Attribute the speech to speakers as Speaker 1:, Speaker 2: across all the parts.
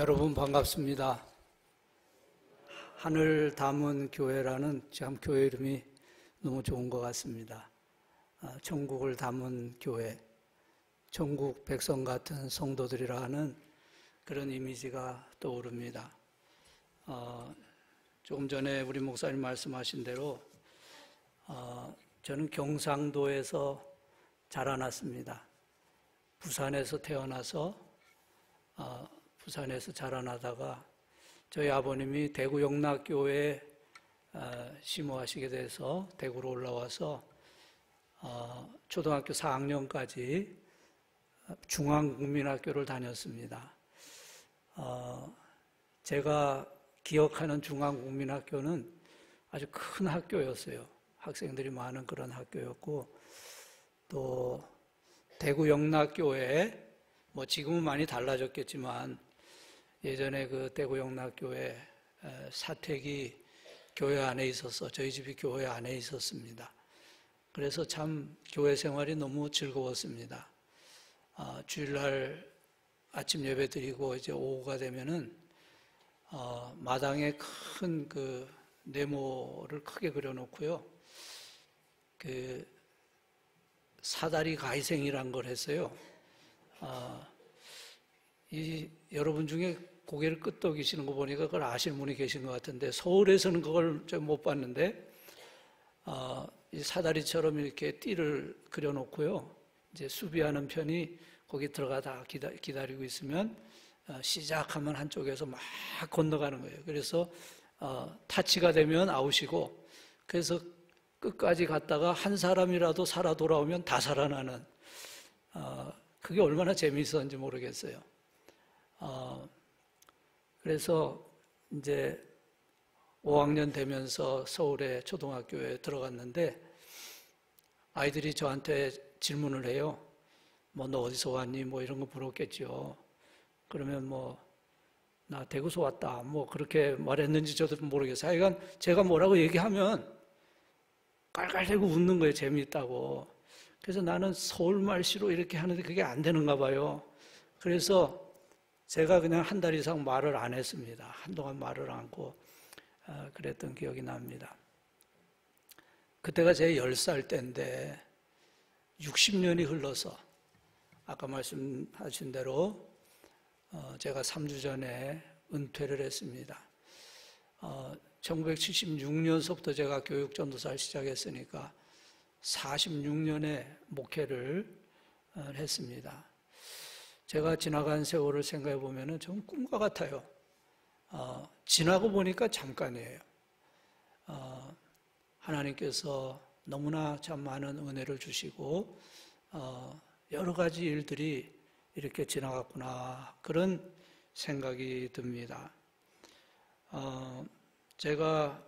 Speaker 1: 여러분 반갑습니다. 하늘 담은 교회라는 참 교회 이름이 너무 좋은 것 같습니다. 천국을 담은 교회, 천국 백성 같은 성도들이라 하는 그런 이미지가 떠오릅니다. 조금 전에 우리 목사님 말씀하신 대로 저는 경상도에서 자라났습니다. 부산에서 태어나서 부산에서 자라나다가 저희 아버님이 대구 영락교회에 심호하시게 돼서 대구로 올라와서 초등학교 4학년까지 중앙국민학교를 다녔습니다. 제가 기억하는 중앙국민학교는 아주 큰 학교였어요. 학생들이 많은 그런 학교였고, 또 대구 영락교회, 지금은 많이 달라졌겠지만 예전에 그 대구 영락교회 사택이 교회 안에 있어서 저희 집이 교회 안에 있었습니다. 그래서 참 교회 생활이 너무 즐거웠습니다. 주일날 아침 예배 드리고 이제 오후가 되면은 마당에 큰 그 네모를 크게 그려놓고요. 그 사다리 가이생이란 걸 했어요. 여러분 중에 고개를 끄덕이시는 거 보니까 그걸 아시는 분이 계신 것 같은데, 서울에서는 그걸 좀 못 봤는데, 이 사다리처럼 이렇게 띠를 그려놓고요. 이제 수비하는 편이 거기 들어가다 기다리고 있으면, 시작하면 한쪽에서 막 건너가는 거예요. 그래서, 타치가 되면 아웃이고, 그래서 끝까지 갔다가 한 사람이라도 살아 돌아오면 다 살아나는, 그게 얼마나 재미있었는지 모르겠어요. 그래서 이제 5학년 되면서 서울의 초등학교에 들어갔는데 아이들이 저한테 질문을 해요. 너 어디서 왔니? 이런 거 물었겠죠. 그러면 나 대구서 왔다. 그렇게 말했는지 저도 모르겠어요. 하여간 제가 뭐라고 얘기하면 깔깔대고 웃는 거예요. 재미있다고. 그래서 나는 서울말씨로 이렇게 하는데 그게 안 되는가 봐요. 그래서 제가 그냥 한 달 이상 말을 안 했습니다. 한동안 말을 안 하고 그랬던 기억이 납니다. 그때가 제 10살 때인데 60년이 흘러서 아까 말씀하신 대로 제가 3주 전에 은퇴를 했습니다. 1976년서부터 제가 교육전도사를 시작했으니까 46년의 목회를 했습니다. 제가 지나간 세월을 생각해 보면 좀 꿈과 같아요. 지나고 보니까 잠깐이에요. 하나님께서 너무나 참 많은 은혜를 주시고 여러 가지 일들이 이렇게 지나갔구나, 그런 생각이 듭니다. 제가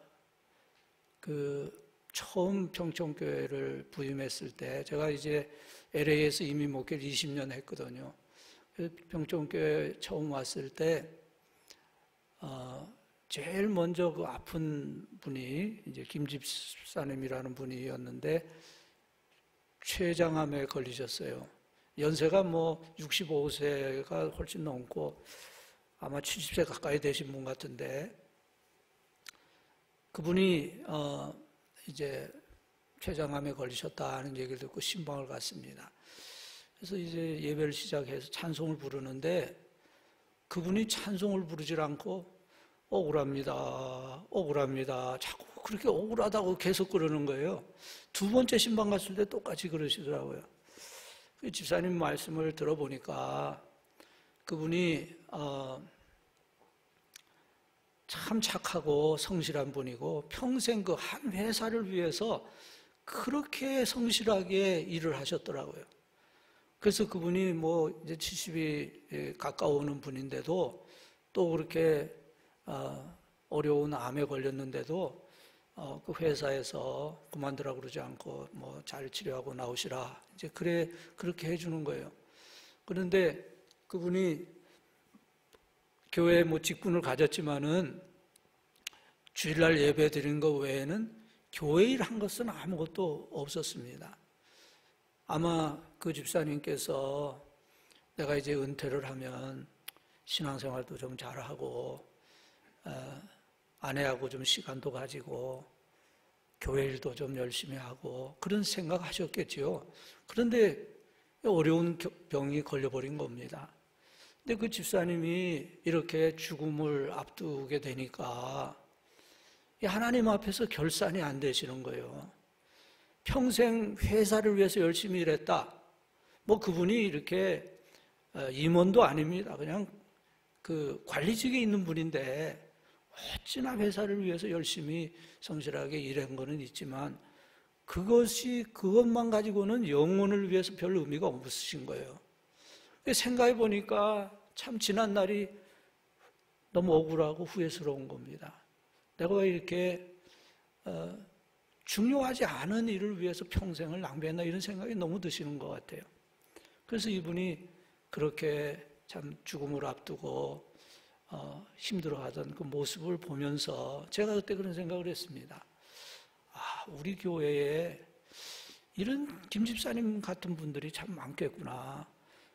Speaker 1: 처음 평촌교회를 부임했을 때, 제가 이제 LA에서 이미 목회를 20년 했거든요. 평촌교회 처음 왔을 때, 제일 먼저 그 아픈 분이 이제 김집사님이라는 분이었는데, 췌장암에 걸리셨어요. 연세가 65세가 훨씬 넘고, 아마 70세 가까이 되신 분 같은데, 그분이, 이제 췌장암에 걸리셨다는 얘기를 듣고 신방을 갔습니다. 그래서 이제 예배를 시작해서 찬송을 부르는데 그분이 찬송을 부르질 않고 억울합니다, 억울합니다, 자꾸 그렇게 억울하다고 계속 그러는 거예요. 두 번째 신방 갔을 때 똑같이 그러시더라고요. 그 집사님 말씀을 들어보니까 그분이 참 착하고 성실한 분이고 평생 그 한 회사를 위해서 그렇게 성실하게 일을 하셨더라고요. 그래서 그분이 이제 70이 가까워오는 분인데도 또 그렇게 어려운 암에 걸렸는데도 그 회사에서 그만두라고 그러지 않고 잘 치료하고 나오시라, 이제 그렇게 해주는 거예요. 그런데 그분이 교회에 직분을 가졌지만은 주일날 예배 드린 것 외에는 교회 일 한 것은 아무것도 없었습니다. 아마 그 집사님께서 내가 이제 은퇴를 하면 신앙생활도 좀 잘하고 아내하고 좀 시간도 가지고 교회 일도 좀 열심히 하고 그런 생각하셨겠지요. 그런데 어려운 병이 걸려버린 겁니다. 근데 그 집사님이 이렇게 죽음을 앞두게 되니까 하나님 앞에서 결산이 안 되시는 거예요. 평생 회사를 위해서 열심히 일했다. 뭐 그분이 이렇게 임원도 아닙니다. 그냥 그 관리직에 있는 분인데 어찌나 회사를 위해서 열심히 성실하게 일한 거는 있지만 그것만 가지고는 영혼을 위해서 별 의미가 없으신 거예요. 생각해 보니까 참 지난 날이 너무 억울하고 후회스러운 겁니다. 내가 왜 이렇게 중요하지 않은 일을 위해서 평생을 낭비했나 이런 생각이 너무 드시는 것 같아요. 그래서 이분이 그렇게 참 죽음을 앞두고 힘들어하던 그 모습을 보면서 제가 그때 그런 생각을 했습니다. 우리 교회에 이런 김 집사님 같은 분들이 참 많겠구나.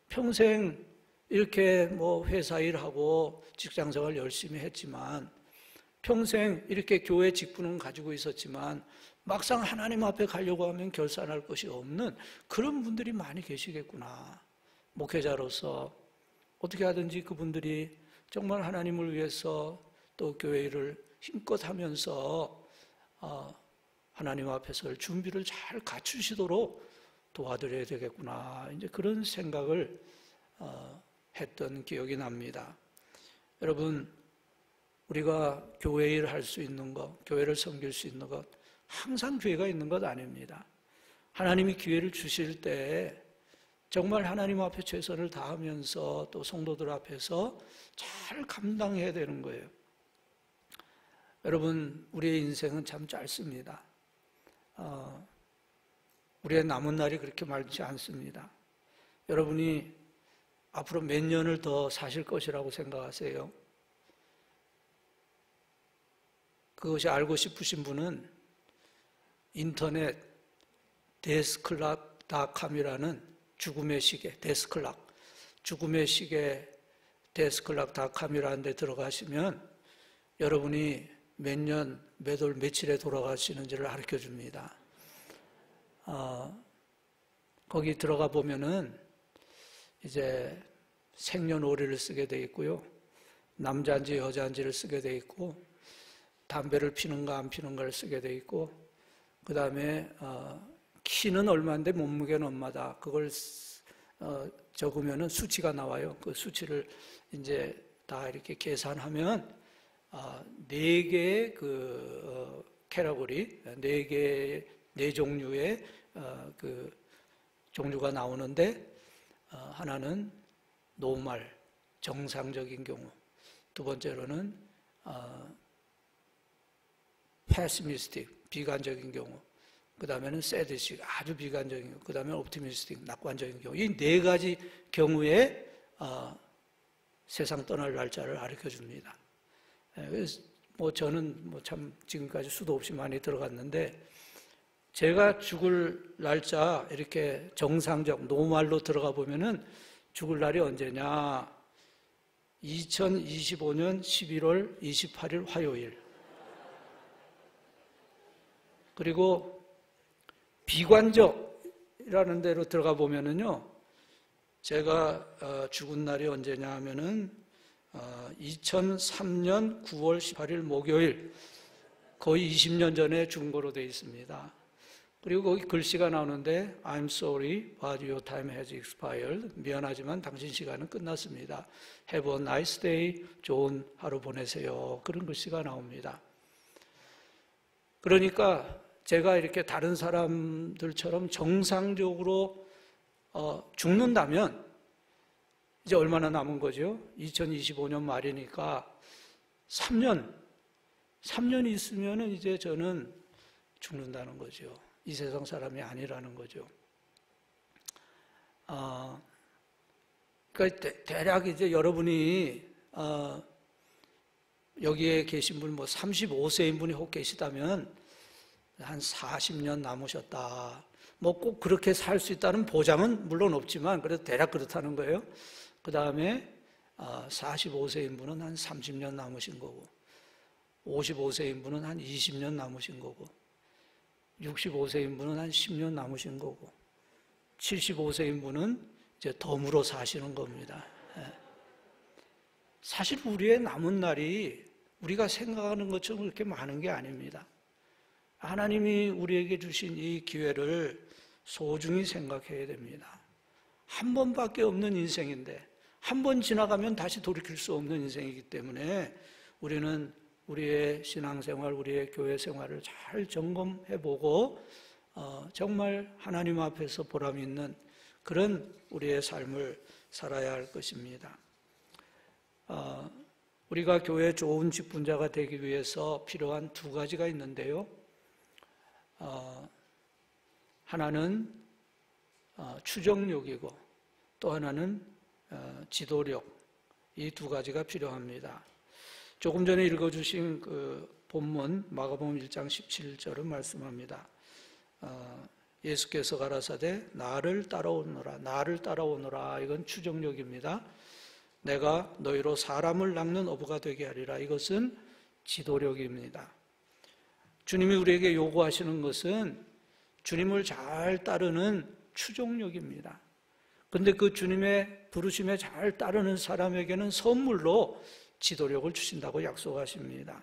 Speaker 1: 평생 이렇게 뭐 회사 일하고 직장생활 열심히 했지만 평생 이렇게 교회 직분은 가지고 있었지만 막상 하나님 앞에 가려고 하면 결산할 것이 없는 그런 분들이 많이 계시겠구나. 목회자로서 어떻게 하든지 그분들이 정말 하나님을 위해서 또 교회 일을 힘껏 하면서 하나님 앞에 설 준비를 잘 갖추시도록 도와드려야 되겠구나. 이제 그런 생각을 했던 기억이 납니다. 여러분, 우리가 교회 일을 할 수 있는 것, 교회를 섬길 수 있는 것, 항상 기회가 있는 것 아닙니다. 하나님이 기회를 주실 때 정말 하나님 앞에 최선을 다하면서 또 성도들 앞에서 잘 감당해야 되는 거예요. 여러분, 우리의 인생은 참 짧습니다. 우리의 남은 날이 그렇게 많지 않습니다. 여러분이 앞으로 몇 년을 더 사실 것이라고 생각하세요? 그것이 알고 싶으신 분은 인터넷 데스클락닷컴이라는 죽음의 시계, 데스클락, 죽음의 시계 데스클락닷컴이라는 데 들어가시면 여러분이 몇 년, 몇 월, 며칠에 돌아가시는지를 가르쳐 줍니다. 거기 들어가 보면은 이제 생년월일을 쓰게 돼 있고요. 남자인지 여자인지를 쓰게 돼 있고, 담배를 피는가 안 피는가를 쓰게 돼 있고, 그 다음에 키는 얼마인데 몸무게는 얼마다. 그걸 적으면은 수치가 나와요. 그 수치를 이제 다 이렇게 계산하면 4개의 그 캐러고리, 4종류의 그 종류가 나오는데, 하나는 노멀, 정상적인 경우, 두 번째로는 패시미스틱, 비관적인 경우, 그 다음에는 새드식, 아주 비관적인 경우, 그 다음에 옵티미스틱, 낙관적인 경우, 이 4가지 경우에 세상 떠날 날짜를 가르쳐 줍니다. 그래서 뭐 저는 뭐 참 지금까지 수도 없이 많이 들어갔는데, 제가 죽을 날짜 이렇게 정상적 노말로 들어가 보면은 죽을 날이 언제냐? 2025년 11월 28일 화요일. 그리고 비관적이라는 데로 들어가 보면은요, 제가 죽은 날이 언제냐 하면은 2003년 9월 18일 목요일, 거의 20년 전에 죽은 거로 되어 있습니다. 그리고 거기 글씨가 나오는데 I'm sorry, but your time has expired. 미안하지만 당신 시간은 끝났습니다. Have a nice day. 좋은 하루 보내세요. 그런 글씨가 나옵니다. 그러니까 제가 이렇게 다른 사람들처럼 정상적으로 죽는다면 이제 얼마나 남은 거죠? 2025년 말이니까 3년이 있으면은 이제 저는 죽는다는 거죠. 이 세상 사람이 아니라는 거죠. 그러니까 대략 이제 여러분이 여기에 계신 분 뭐 35세인 분이 혹 계시다면 한 40년 남으셨다. 뭐 꼭 그렇게 살 수 있다는 보장은 물론 없지만 그래도 대략 그렇다는 거예요. 그 다음에 45세인 분은 한 30년 남으신 거고, 55세인 분은 한 20년 남으신 거고, 65세인 분은 한 10년 남으신 거고, 75세인 분은 이제 덤으로 사시는 겁니다. 사실 우리의 남은 날이 우리가 생각하는 것처럼 그렇게 많은 게 아닙니다. 하나님이 우리에게 주신 이 기회를 소중히 생각해야 됩니다. 한 번밖에 없는 인생인데, 한 번 지나가면 다시 돌이킬 수 없는 인생이기 때문에 우리는 우리의 신앙생활, 우리의 교회 생활을 잘 점검해보고 정말 하나님 앞에서 보람 있는 그런 우리의 삶을 살아야 할 것입니다. 우리가 교회 좋은 직분자가 되기 위해서 필요한 두 가지가 있는데요. 하나는 추정력이고 또 하나는 지도력, 이 두 가지가 필요합니다. 조금 전에 읽어주신 그 본문 마가복음 1장 17절은 말씀합니다. 예수께서 가라사대 나를 따라오너라, 나를 따라오너라. 이건 추정력입니다. 내가 너희로 사람을 낚는 어부가 되게 하리라. 이것은 지도력입니다. 주님이 우리에게 요구하시는 것은 주님을 잘 따르는 추종력입니다. 그런데 그 주님의 부르심에 잘 따르는 사람에게는 선물로 지도력을 주신다고 약속하십니다.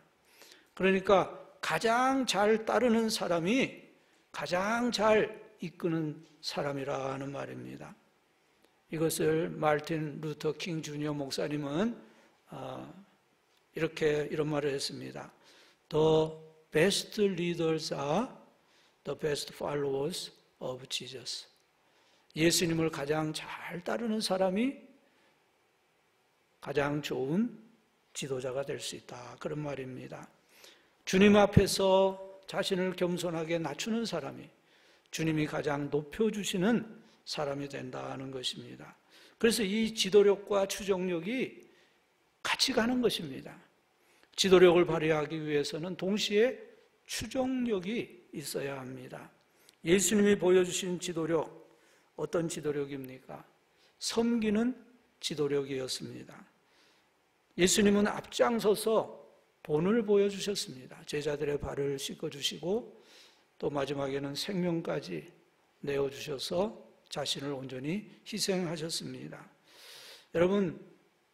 Speaker 1: 그러니까 가장 잘 따르는 사람이 가장 잘 이끄는 사람이라는 말입니다. 이것을 마르틴 루터 킹 주니어 목사님은 이런 말을 했습니다. The best leaders are the best followers of Jesus. 예수님을 가장 잘 따르는 사람이 가장 좋은 지도자가 될 수 있다. 그런 말입니다. 주님 앞에서 자신을 겸손하게 낮추는 사람이 주님이 가장 높여주시는 사람이 된다는 것입니다. 그래서 이 지도력과 추정력이 같이 가는 것입니다. 지도력을 발휘하기 위해서는 동시에 추정력이 있어야 합니다. 예수님이 보여주신 지도력, 어떤 지도력입니까? 섬기는 지도력이었습니다. 예수님은 앞장서서 본을 보여주셨습니다. 제자들의 발을 씻어주시고 또 마지막에는 생명까지 내어주셔서 자신을 온전히 희생하셨습니다. 여러분,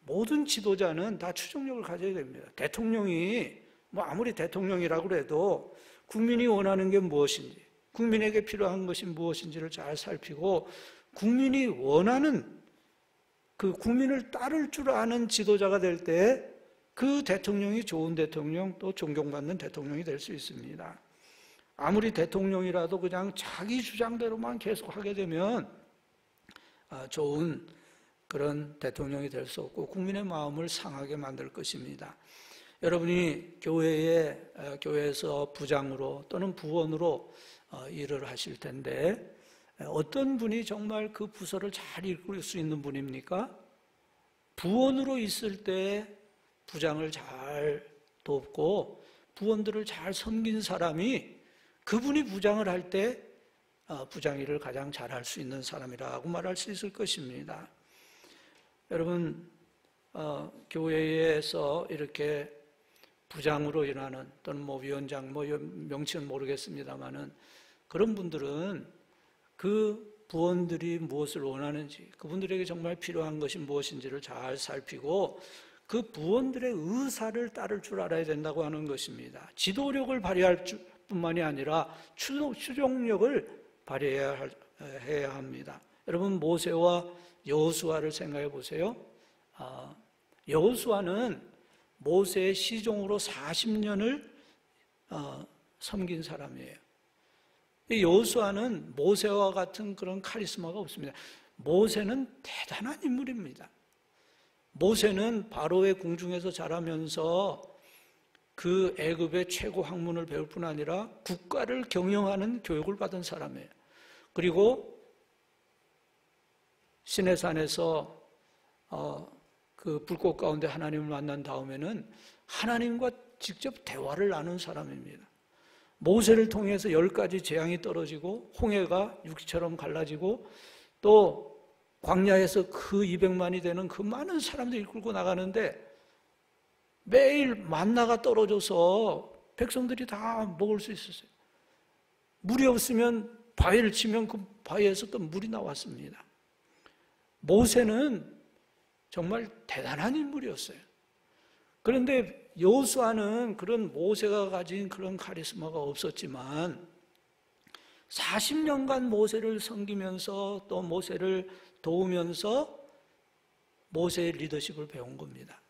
Speaker 1: 모든 지도자는 다 추정력을 가져야 됩니다. 대통령이 아무리 대통령이라고 해도 국민이 원하는 게 무엇인지, 국민에게 필요한 것이 무엇인지를 잘 살피고 국민이 원하는 그 국민을 따를 줄 아는 지도자가 될 때 그 대통령이 좋은 대통령, 또 존경받는 대통령이 될 수 있습니다. 아무리 대통령이라도 그냥 자기 주장대로만 계속 하게 되면 좋은 그런 대통령이 될 수 없고 국민의 마음을 상하게 만들 것입니다. 여러분이 교회에서 부장으로 또는 부원으로 일을 하실 텐데 어떤 분이 정말 그 부서를 잘 이끌 수 있는 분입니까? 부원으로 있을 때 부장을 잘 돕고 부원들을 잘 섬긴 사람이 그분이 부장을 할 때 부장 일을 가장 잘할 수 있는 사람이라고 말할 수 있을 것입니다. 여러분, 교회에서 이렇게 부장으로 일하는 또는 위원장 명칭은 모르겠습니다만은 그런 분들은 그 부원들이 무엇을 원하는지, 그분들에게 정말 필요한 것이 무엇인지를 잘 살피고 그 부원들의 의사를 따를 줄 알아야 된다고 하는 것입니다. 지도력을 발휘할 뿐만이 아니라 추종력을 발휘해야 합니다. 여러분, 모세와 여호수아를 생각해 보세요. 여호수아는 모세의 시종으로 40년을 섬긴 사람이에요. 여호수아는 모세와 같은 그런 카리스마가 없습니다. 모세는 대단한 인물입니다. 모세는 바로의 궁중에서 자라면서 그 애굽의 최고 학문을 배울 뿐 아니라 국가를 경영하는 교육을 받은 사람이에요. 그리고 시내산에서 그 불꽃 가운데 하나님을 만난 다음에는 하나님과 직접 대화를 나눈 사람입니다. 모세를 통해서 10가지 재앙이 떨어지고 홍해가 육지처럼 갈라지고 또 광야에서 그 200만이 되는 그 많은 사람들이 끌고 나가는데 매일 만나가 떨어져서 백성들이 다 먹을 수 있었어요. 물이 없으면 바위를 치면 그 바위에서 또 물이 나왔습니다. 모세는 정말 대단한 인물이었어요. 그런데 여호수아는 그런 모세가 가진 그런 카리스마가 없었지만 40년간 모세를 섬기면서 또 모세를 도우면서 모세의 리더십을 배운 겁니다.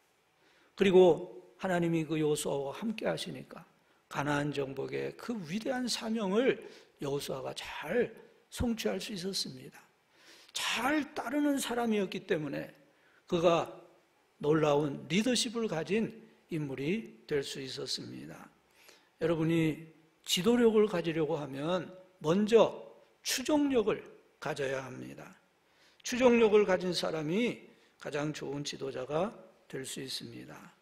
Speaker 1: 그리고 하나님이 그 여호수아와 함께 하시니까 가나안 정복의 그 위대한 사명을 여호수아가 잘 성취할 수 있었습니다. 잘 따르는 사람이었기 때문에 그가 놀라운 리더십을 가진 인물이 될 수 있었습니다. 여러분이 지도력을 가지려고 하면 먼저 추종력을 가져야 합니다. 추종력을 가진 사람이 가장 좋은 지도자가 될 수 있습니다.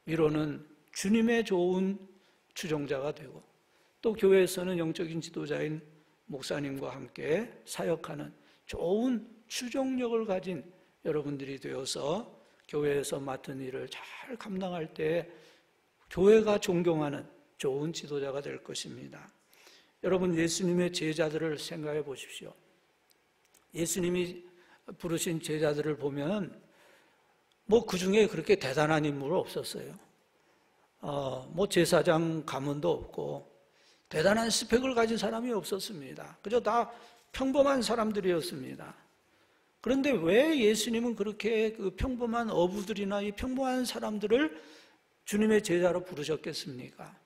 Speaker 1: 위로는 주님의 좋은 추종자가 되고 또 교회에서는 영적인 지도자인 목사님과 함께 사역하는 좋은 추종력을 가진 여러분들이 되어서 교회에서 맡은 일을 잘 감당할 때 교회가 존경하는 좋은 지도자가 될 것입니다. 여러분, 예수님의 제자들을 생각해 보십시오. 예수님이 부르신 제자들을 보면 그 중에 그렇게 대단한 인물은 없었어요. 제사장 가문도 없고 대단한 스펙을 가진 사람이 없었습니다. 그저 다 평범한 사람들이었습니다. 그런데 왜 예수님은 그렇게 그 평범한 어부들이나 이 평범한 사람들을 주님의 제자로 부르셨겠습니까?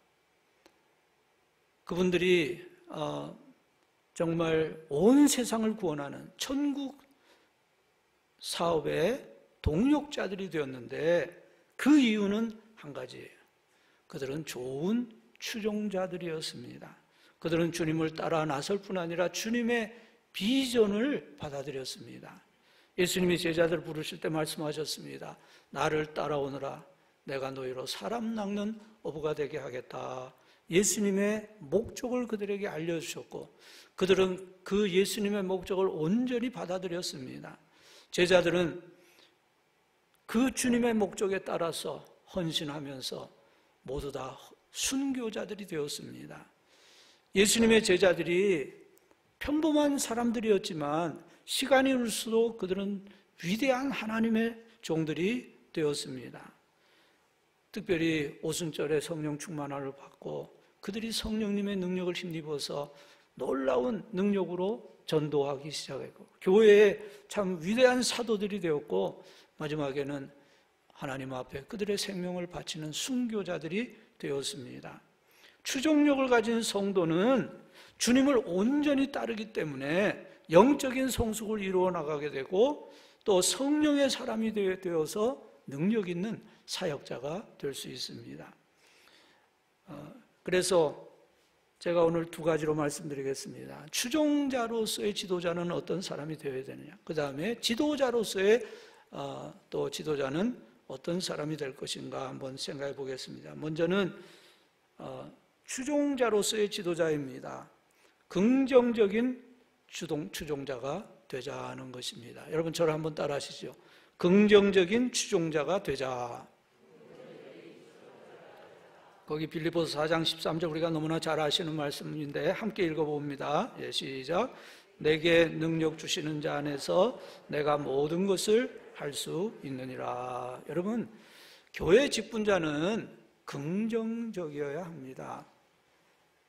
Speaker 1: 그분들이 정말 온 세상을 구원하는 천국 사업의 동력자들이 되었는데 그 이유는 한 가지예요. 그들은 좋은 추종자들이었습니다. 그들은 주님을 따라 나설 뿐 아니라 주님의 비전을 받아들였습니다. 예수님이 제자들 부르실 때 말씀하셨습니다. 나를 따라오너라. 내가 너희로 사람 낚는 어부가 되게 하겠다. 예수님의 목적을 그들에게 알려주셨고 그들은 그 예수님의 목적을 온전히 받아들였습니다. 제자들은 그 주님의 목적에 따라서 헌신하면서 모두 다 순교자들이 되었습니다. 예수님의 제자들이 평범한 사람들이었지만 시간이 흘수록 그들은 위대한 하나님의 종들이 되었습니다. 특별히 오순절에 성령 충만함을 받고 그들이 성령님의 능력을 힘입어서 놀라운 능력으로 전도하기 시작했고 교회에 참 위대한 사도들이 되었고 마지막에는 하나님 앞에 그들의 생명을 바치는 순교자들이 되었습니다. 추종력을 가진 성도는 주님을 온전히 따르기 때문에 영적인 성숙을 이루어 나가게 되고 또 성령의 사람이 되어서 능력 있는 사역자가 될 수 있습니다. 그래서 제가 오늘 두 가지로 말씀드리겠습니다. 추종자로서의 지도자는 어떤 사람이 되어야 되느냐, 그 다음에 지도자로서의 또 지도자는 어떤 사람이 될 것인가 한번 생각해 보겠습니다. 먼저는 추종자로서의 지도자입니다. 긍정적인 추종자가 되자 하는 것입니다. 여러분 저를 한번 따라 하시죠. 긍정적인 추종자가 되자. 거기 빌립보서 4장 13절 우리가 너무나 잘 아시는 말씀인데 함께 읽어봅니다. 예, 시작. 내게 능력 주시는 자 안에서 내가 모든 것을 할 수 있느니라. 여러분, 교회 직분자는 긍정적이어야 합니다.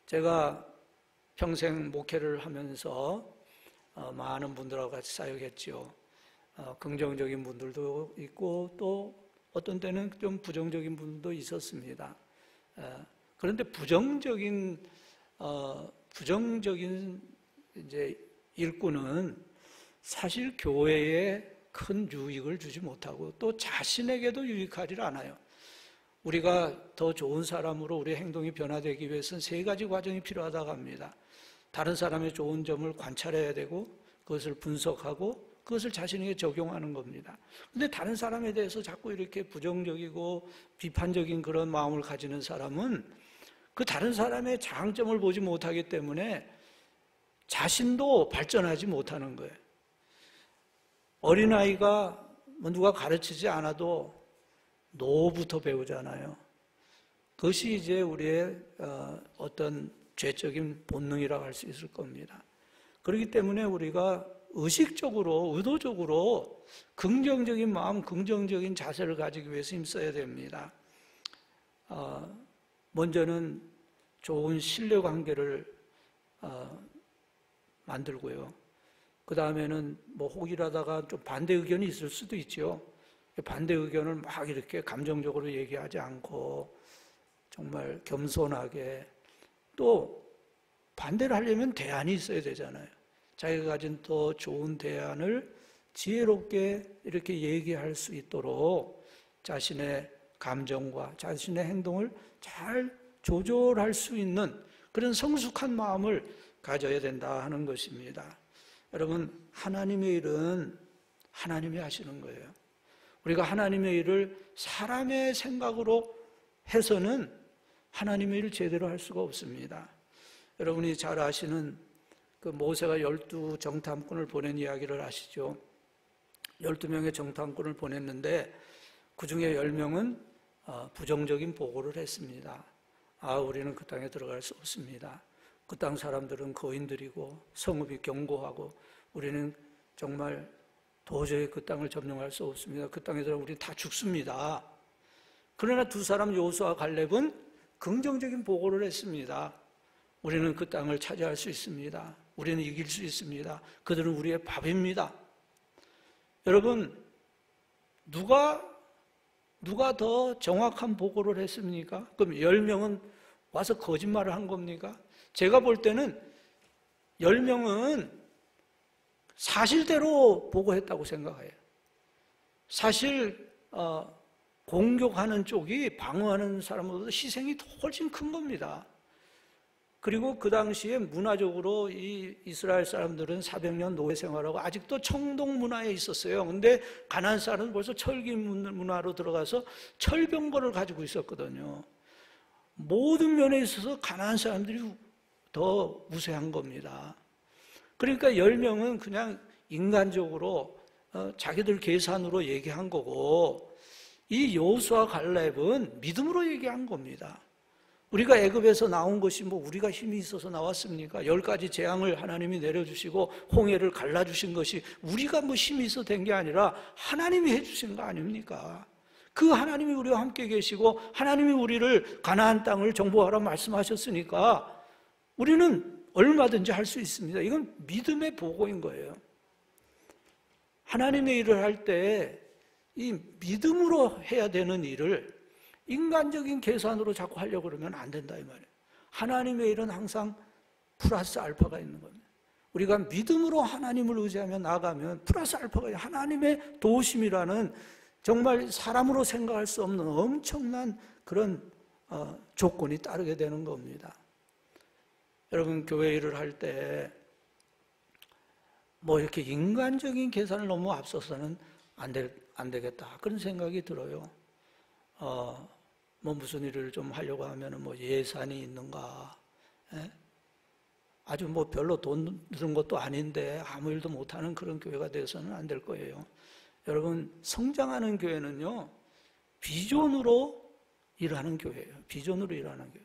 Speaker 1: 제가 평생 목회를 하면서 많은 분들하고 같이 사역했죠. 긍정적인 분들도 있고 또 어떤 때는 좀 부정적인 분들도 있었습니다. 그런데 부정적인 이제 일꾼은 사실 교회에 큰 유익을 주지 못하고 또 자신에게도 유익하지 않아요. 우리가 더 좋은 사람으로 우리의 행동이 변화되기 위해서는 세 가지 과정이 필요하다고 합니다. 다른 사람의 좋은 점을 관찰해야 되고 그것을 분석하고 그것을 자신에게 적용하는 겁니다. 그런데 다른 사람에 대해서 자꾸 이렇게 부정적이고 비판적인 그런 마음을 가지는 사람은 그 다른 사람의 장점을 보지 못하기 때문에 자신도 발전하지 못하는 거예요. 어린아이가 뭐 누가 가르치지 않아도 노부터 배우잖아요. 그것이 이제 우리의 어떤 죄적인 본능이라고 할 수 있을 겁니다. 그렇기 때문에 우리가 의식적으로, 의도적으로 긍정적인 마음, 긍정적인 자세를 가지기 위해서 힘써야 됩니다. 먼저는 좋은 신뢰관계를 만들고요. 그 다음에는 뭐 혹이라다가 좀 반대 의견이 있을 수도 있죠. 반대 의견을 막 이렇게 감정적으로 얘기하지 않고 정말 겸손하게, 또 반대를 하려면 대안이 있어야 되잖아요. 자기가 가진 더 좋은 대안을 지혜롭게 이렇게 얘기할 수 있도록 자신의 감정과 자신의 행동을 잘 조절할 수 있는 그런 성숙한 마음을 가져야 된다 하는 것입니다. 여러분, 하나님의 일은 하나님이 하시는 거예요. 우리가 하나님의 일을 사람의 생각으로 해서는 하나님의 일을 제대로 할 수가 없습니다. 여러분이 잘 아시는 그 모세가 12 정탐꾼을 보낸 이야기를 아시죠? 12명의 정탐꾼을 보냈는데 그 중에 10명은 부정적인 보고를 했습니다. 우리는 그 땅에 들어갈 수 없습니다. 그 땅 사람들은 거인들이고 성읍이 견고하고 우리는 정말 도저히 그 땅을 점령할 수 없습니다. 그 땅에 들어가면 우리는 다 죽습니다. 그러나 두 사람 여호수아와 갈렙은 긍정적인 보고를 했습니다. 우리는 그 땅을 차지할 수 있습니다. 우리는 이길 수 있습니다. 그들은 우리의 밥입니다. 여러분, 누가 더 정확한 보고를 했습니까? 그럼 10명은 와서 거짓말을 한 겁니까? 제가 볼 때는 10명은 사실대로 보고했다고 생각해요. 사실 공격하는 쪽이 방어하는 사람보다 희생이 훨씬 큰 겁니다. 그리고 그 당시에 문화적으로 이 이스라엘 사람들은 400년 노예 생활하고 아직도 청동 문화에 있었어요. 근데 가나안 사람은 벌써 철기 문화로 들어가서 철병거를 가지고 있었거든요. 모든 면에 있어서 가나안 사람들이 더 우세한 겁니다. 그러니까 10명은 그냥 인간적으로 자기들 계산으로 얘기한 거고, 이 여호수아 갈렙은 믿음으로 얘기한 겁니다. 우리가 애굽에서 나온 것이 뭐 우리가 힘이 있어서 나왔습니까? 10가지 재앙을 하나님이 내려주시고 홍해를 갈라주신 것이 우리가 뭐 힘이 있어 된 게 아니라 하나님이 해주신 거 아닙니까? 그 하나님이 우리와 함께 계시고 하나님이 우리를 가나안 땅을 정복하라 말씀하셨으니까 우리는 얼마든지 할 수 있습니다. 이건 믿음의 보고인 거예요. 하나님의 일을 할 때 이 믿음으로 해야 되는 일을 인간적인 계산으로 자꾸 하려고 그러면 안 된다 이 말이에요. 하나님의 일은 항상 플러스 알파가 있는 겁니다. 우리가 믿음으로 하나님을 의지하며 나가면 플러스 알파가 하나님의 도우심이라는 정말 사람으로 생각할 수 없는 엄청난 그런 조건이 따르게 되는 겁니다. 여러분, 교회 일을 할 때 뭐 이렇게 인간적인 계산을 너무 앞서서는 안 되겠다 그런 생각이 들어요. 뭐 무슨 일을 좀 하려고 하면은 뭐 예산이 있는가, 아주 뭐 별로 돈 드는 것도 아닌데 아무 일도 못하는 그런 교회가 되어서는 안 될 거예요. 여러분, 성장하는 교회는요 비전으로 일하는 교회예요. 비전으로 일하는 교회.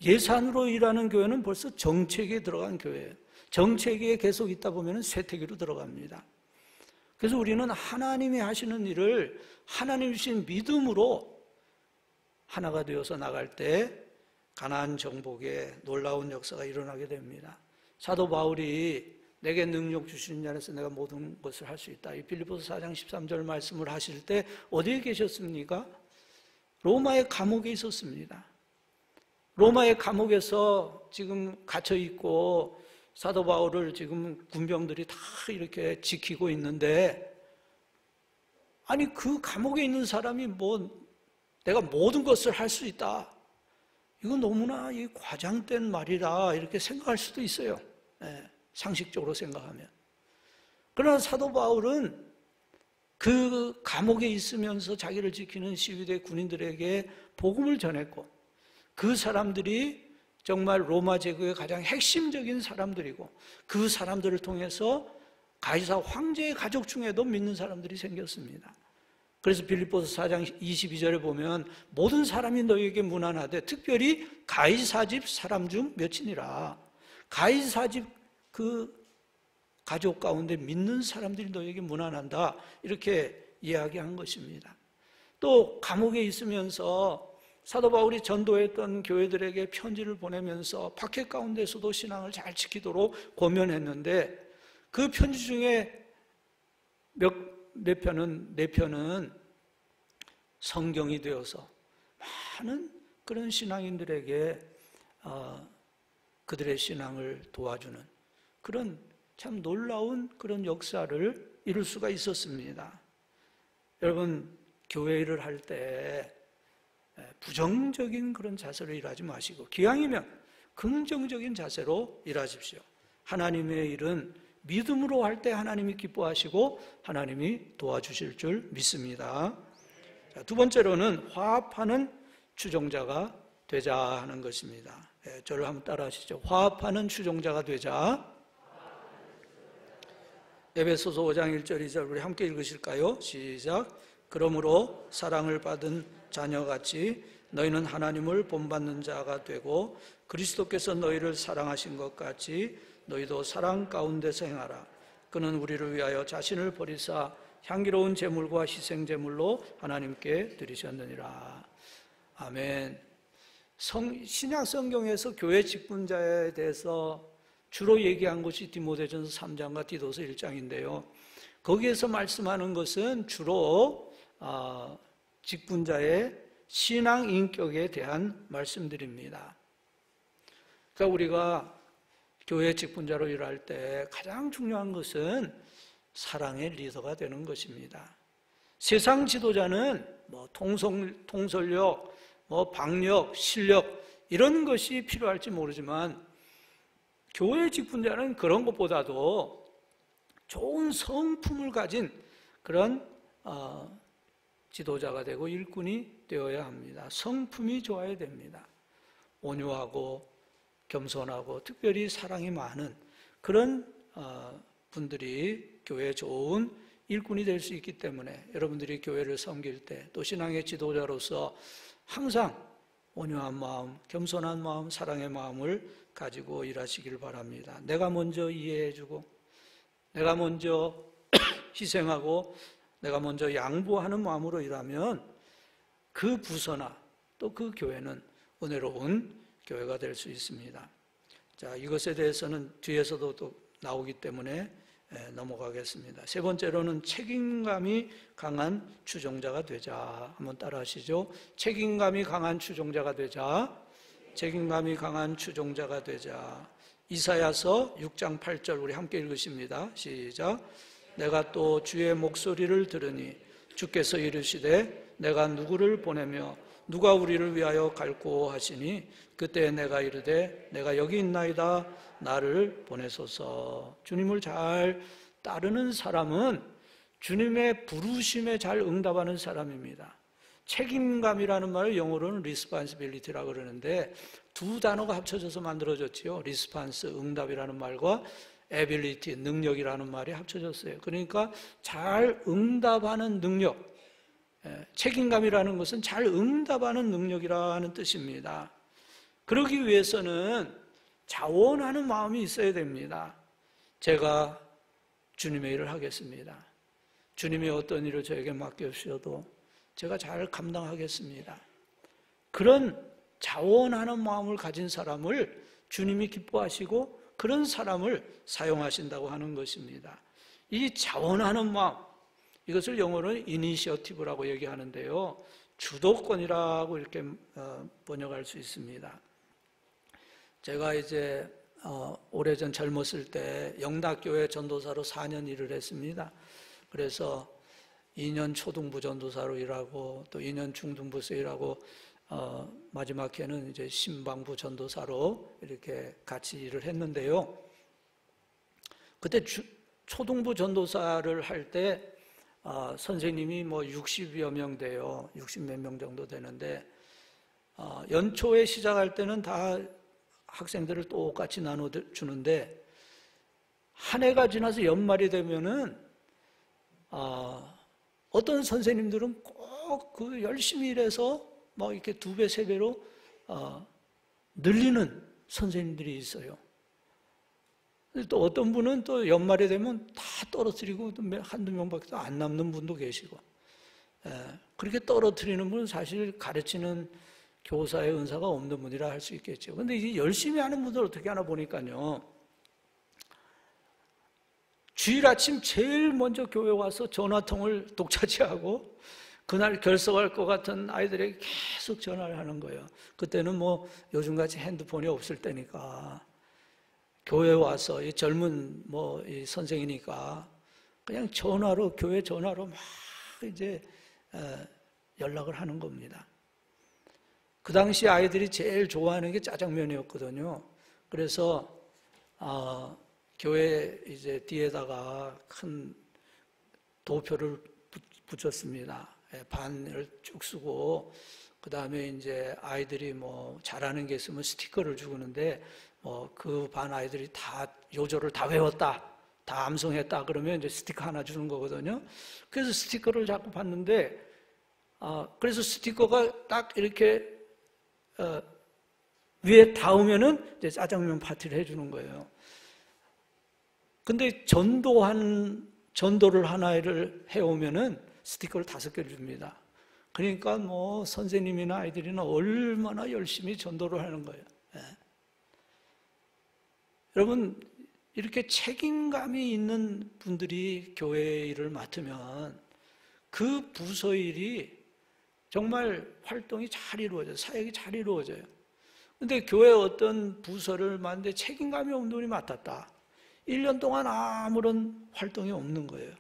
Speaker 1: 예산으로 일하는 교회는 벌써 정책에 들어간 교회예요. 정책에 계속 있다 보면 쇠퇴기로 들어갑니다. 그래서 우리는 하나님이 하시는 일을 하나님 주신 믿음으로 하나가 되어서 나갈 때 가나안 정복의 놀라운 역사가 일어나게 됩니다. 사도 바울이 내게 능력 주시는 자 안에서 내가 모든 것을 할 수 있다. 이 빌립보서 4장 13절 말씀을 하실 때 어디에 계셨습니까? 로마의 감옥에 있었습니다. 로마의 감옥에서 지금 갇혀 있고 사도 바울을 지금 군병들이 다 이렇게 지키고 있는데, 아니 그 감옥에 있는 사람이 뭐 내가 모든 것을 할 수 있다, 이건 너무나 과장된 말이라 이렇게 생각할 수도 있어요. 상식적으로 생각하면. 그러나 사도 바울은 그 감옥에 있으면서 자기를 지키는 시위대 군인들에게 복음을 전했고, 그 사람들이 정말 로마 제국의 가장 핵심적인 사람들이고, 그 사람들을 통해서 가이사 황제의 가족 중에도 믿는 사람들이 생겼습니다. 그래서 빌립보서 4장 22절에 보면 모든 사람이 너희에게 문안하되 특별히 가이사 집 사람 중 몇이니라. 가이사 집 그 가족 가운데 믿는 사람들이 너희에게 문안한다, 이렇게 이야기한 것입니다. 또 감옥에 있으면서 사도 바울이 전도했던 교회들에게 편지를 보내면서 박해 가운데서도 신앙을 잘 지키도록 권면했는데, 그 편지 중에 네 편은 성경이 되어서 많은 그런 신앙인들에게 그들의 신앙을 도와주는 그런 참 놀라운 그런 역사를 이룰 수가 있었습니다. 여러분, 교회 일을 할 때 부정적인 그런 자세로 일하지 마시고 기왕이면 긍정적인 자세로 일하십시오. 하나님의 일은 믿음으로 할 때 하나님이 기뻐하시고 하나님이 도와주실 줄 믿습니다. 자, 두 번째로는 화합하는 추종자가 되자 하는 것입니다. 저를 한번 따라 하시죠. 화합하는 추종자가 되자. 에베소서 5장 1절 2절 우리 함께 읽으실까요? 시작. 그러므로 사랑을 받은 자녀같이 너희는 하나님을 본받는 자가 되고 그리스도께서 너희를 사랑하신 것 같이 너희도 사랑 가운데서 행하라. 그는 우리를 위하여 자신을 버리사 향기로운 제물과 희생 제물로 하나님께 드리셨느니라. 아멘. 신약 성경에서 교회 직분자에 대해서 주로 얘기한 것이 디모데전서 3장과 디도서 1장인데요. 거기에서 말씀하는 것은 주로 직분자의 신앙 인격에 대한 말씀들입니다. 그러니까 우리가 교회 직분자로 일할 때 가장 중요한 것은 사랑의 리더가 되는 것입니다. 세상 지도자는 통솔력, 박력, 실력 이런 것이 필요할지 모르지만 교회 직분자는 그런 것보다도 좋은 성품을 가진 그런 지도자가 되고 일꾼이 되어야 합니다. 성품이 좋아야 됩니다. 온유하고 겸손하고 특별히 사랑이 많은 그런 분들이 교회에 좋은 일꾼이 될 수 있기 때문에 여러분들이 교회를 섬길 때 또 신앙의 지도자로서 항상 온유한 마음, 겸손한 마음, 사랑의 마음을 가지고 일하시길 바랍니다. 내가 먼저 이해해주고 내가 먼저 희생하고 내가 먼저 양보하는 마음으로 일하면 그 부서나 또 그 교회는 은혜로운 교회가 될 수 있습니다. 자, 이것에 대해서는 뒤에서도 또 나오기 때문에 넘어가겠습니다. 세 번째로는 책임감이 강한 추종자가 되자. 한번 따라 하시죠. 책임감이 강한 추종자가 되자. 책임감이 강한 추종자가 되자. 이사야서 6장 8절 우리 함께 읽으십니다. 시작. 내가 또 주의 목소리를 들으니 주께서 이르시되 내가 누구를 보내며 누가 우리를 위하여 갈고 하시니 그때 내가 이르되 내가 여기 있나이다 나를 보내소서. 주님을 잘 따르는 사람은 주님의 부르심에 잘 응답하는 사람입니다. 책임감이라는 말을 영어로는 responsibility라고 그러는데 두 단어가 합쳐져서 만들어졌지요. response, 응답이라는 말과 ability, 능력이라는 말이 합쳐졌어요. 그러니까 잘 응답하는 능력, 책임감이라는 것은 잘 응답하는 능력이라는 뜻입니다. 그러기 위해서는 자원하는 마음이 있어야 됩니다. 제가 주님의 일을 하겠습니다. 주님이 어떤 일을 저에게 맡겨주셔도 제가 잘 감당하겠습니다. 그런 자원하는 마음을 가진 사람을 주님이 기뻐하시고 그런 사람을 사용하신다고 하는 것입니다. 이 자원하는 마음, 이것을 영어로는 이니셔티브라고 얘기하는데요. 주도권이라고 이렇게 번역할 수 있습니다. 제가 이제 오래전 젊었을 때 영락교회 전도사로 4년 일을 했습니다. 그래서 2년 초등부 전도사로 일하고 또 2년 중등부에서 일하고 마지막 해는 이제 신방부 전도사로 이렇게 같이 일을 했는데요. 그때 초등부 전도사를 할 때 선생님이 60여 명 돼요. 60몇 명 정도 되는데 연초에 시작할 때는 다 학생들을 똑같이 나눠주는데 한 해가 지나서 연말이 되면은 어떤 선생님들은 꼭 그 열심히 일해서 막 이렇게 2배, 3배로 늘리는 선생님들이 있어요. 또 어떤 분은 또 연말이 되면 다 떨어뜨리고 한두 명밖에 안 남는 분도 계시고, 그렇게 떨어뜨리는 분은 사실 가르치는 교사의 은사가 없는 분이라 할 수 있겠죠. 근데 이 열심히 하는 분들 어떻게 하나 보니까요, 주일 아침 제일 먼저 교회 와서 전화통을 독차지하고 그날 결석할 것 같은 아이들에게 계속 전화를 하는 거예요. 그때는 뭐 요즘같이 핸드폰이 없을 때니까 교회 와서 이 젊은 이 선생이니까 그냥 전화로, 교회 전화로 막 이제 연락을 하는 겁니다. 그 당시 아이들이 제일 좋아하는 게 짜장면이었거든요. 그래서 교회 이제 뒤에다가 큰 도표를 붙였습니다. 반을 쭉 쓰고, 그 다음에 이제 아이들이 뭐 잘하는 게 있으면 스티커를 주는데, 그 반 아이들이 다 요조를 다 외웠다, 다 암송했다 그러면 이제 스티커 하나 주는 거거든요. 그래서 스티커를 자꾸 봤는데, 그래서 스티커가 딱 이렇게 위에 닿으면은 이제 짜장면 파티를 해주는 거예요. 근데 전도를 하나를 해오면은 스티커를 5개를 줍니다. 그러니까 뭐 선생님이나 아이들이나 얼마나 열심히 전도를 하는 거예요. 여러분, 이렇게 책임감이 있는 분들이 교회 일을 맡으면 그 부서 일이 정말 활동이 잘 이루어져요. 사역이 잘 이루어져요. 근데 교회 어떤 부서를 맡는데 책임감이 없는 분이 맡았다. 1년 동안 아무런 활동이 없는 거예요.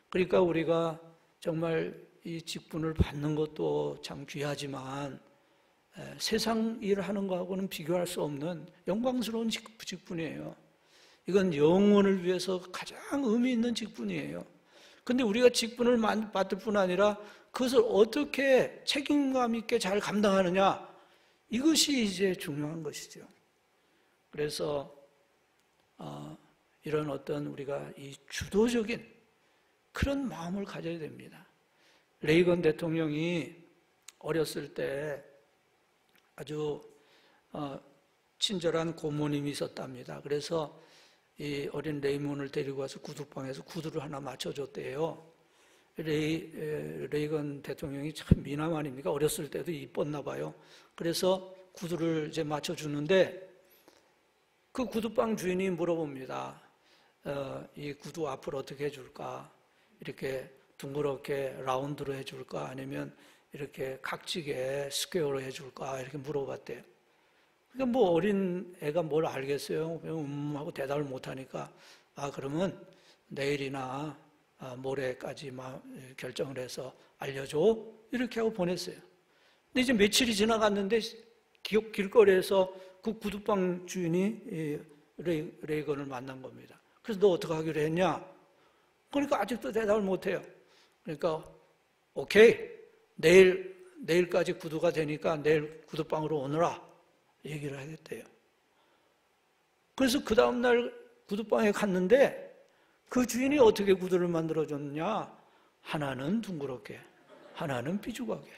Speaker 1: 그러니까 우리가 정말 이 직분을 받는 것도 참 귀하지만 세상 일을 하는 것하고는 비교할 수 없는 영광스러운 직분이에요. 이건 영혼을 위해서 가장 의미 있는 직분이에요. 근데 우리가 직분을 받을 뿐 아니라 그것을 어떻게 책임감 있게 잘 감당하느냐, 이것이 이제 중요한 것이죠. 그래서 이런 어떤 우리가 이 주도적인 그런 마음을 가져야 됩니다. 레이건 대통령이 어렸을 때 아주 친절한 고모님이 있었답니다. 그래서 이 어린 레이몬을 데리고 와서 구두방에서 구두를 하나 맞춰줬대요. 레이건 대통령이 참 미남 아닙니까? 어렸을 때도 이뻤나 봐요. 그래서 구두를 이제 맞춰주는데 그 구두방 주인이 물어봅니다. 이 구두 앞을 어떻게 해줄까? 이렇게 둥그렇게 라운드로 해줄까? 아니면 이렇게 각지게 스퀘어로 해줄까? 이렇게 물어봤대요. 그러니까 뭐 어린 애가 뭘 알겠어요? 하고 대답을 못하니까, 그러면 내일이나 모레까지 결정을 해서 알려줘. 이렇게 하고 보냈어요. 근데 이제 며칠이 지나갔는데 길거리에서 그 구두방 주인이 레이건을 만난 겁니다. 그래서 너 어떻게 하기로 했냐? 그러니까 아직도 대답을 못해요. 그러니까 오케이, 내일까지 구두가 되니까 내일 구두방으로 오너라 얘기를 하겠대요. 그래서 그 다음날 구두방에 갔는데 그 주인이 어떻게 구두를 만들어줬냐? 하나는 둥그렇게, 하나는 삐죽하게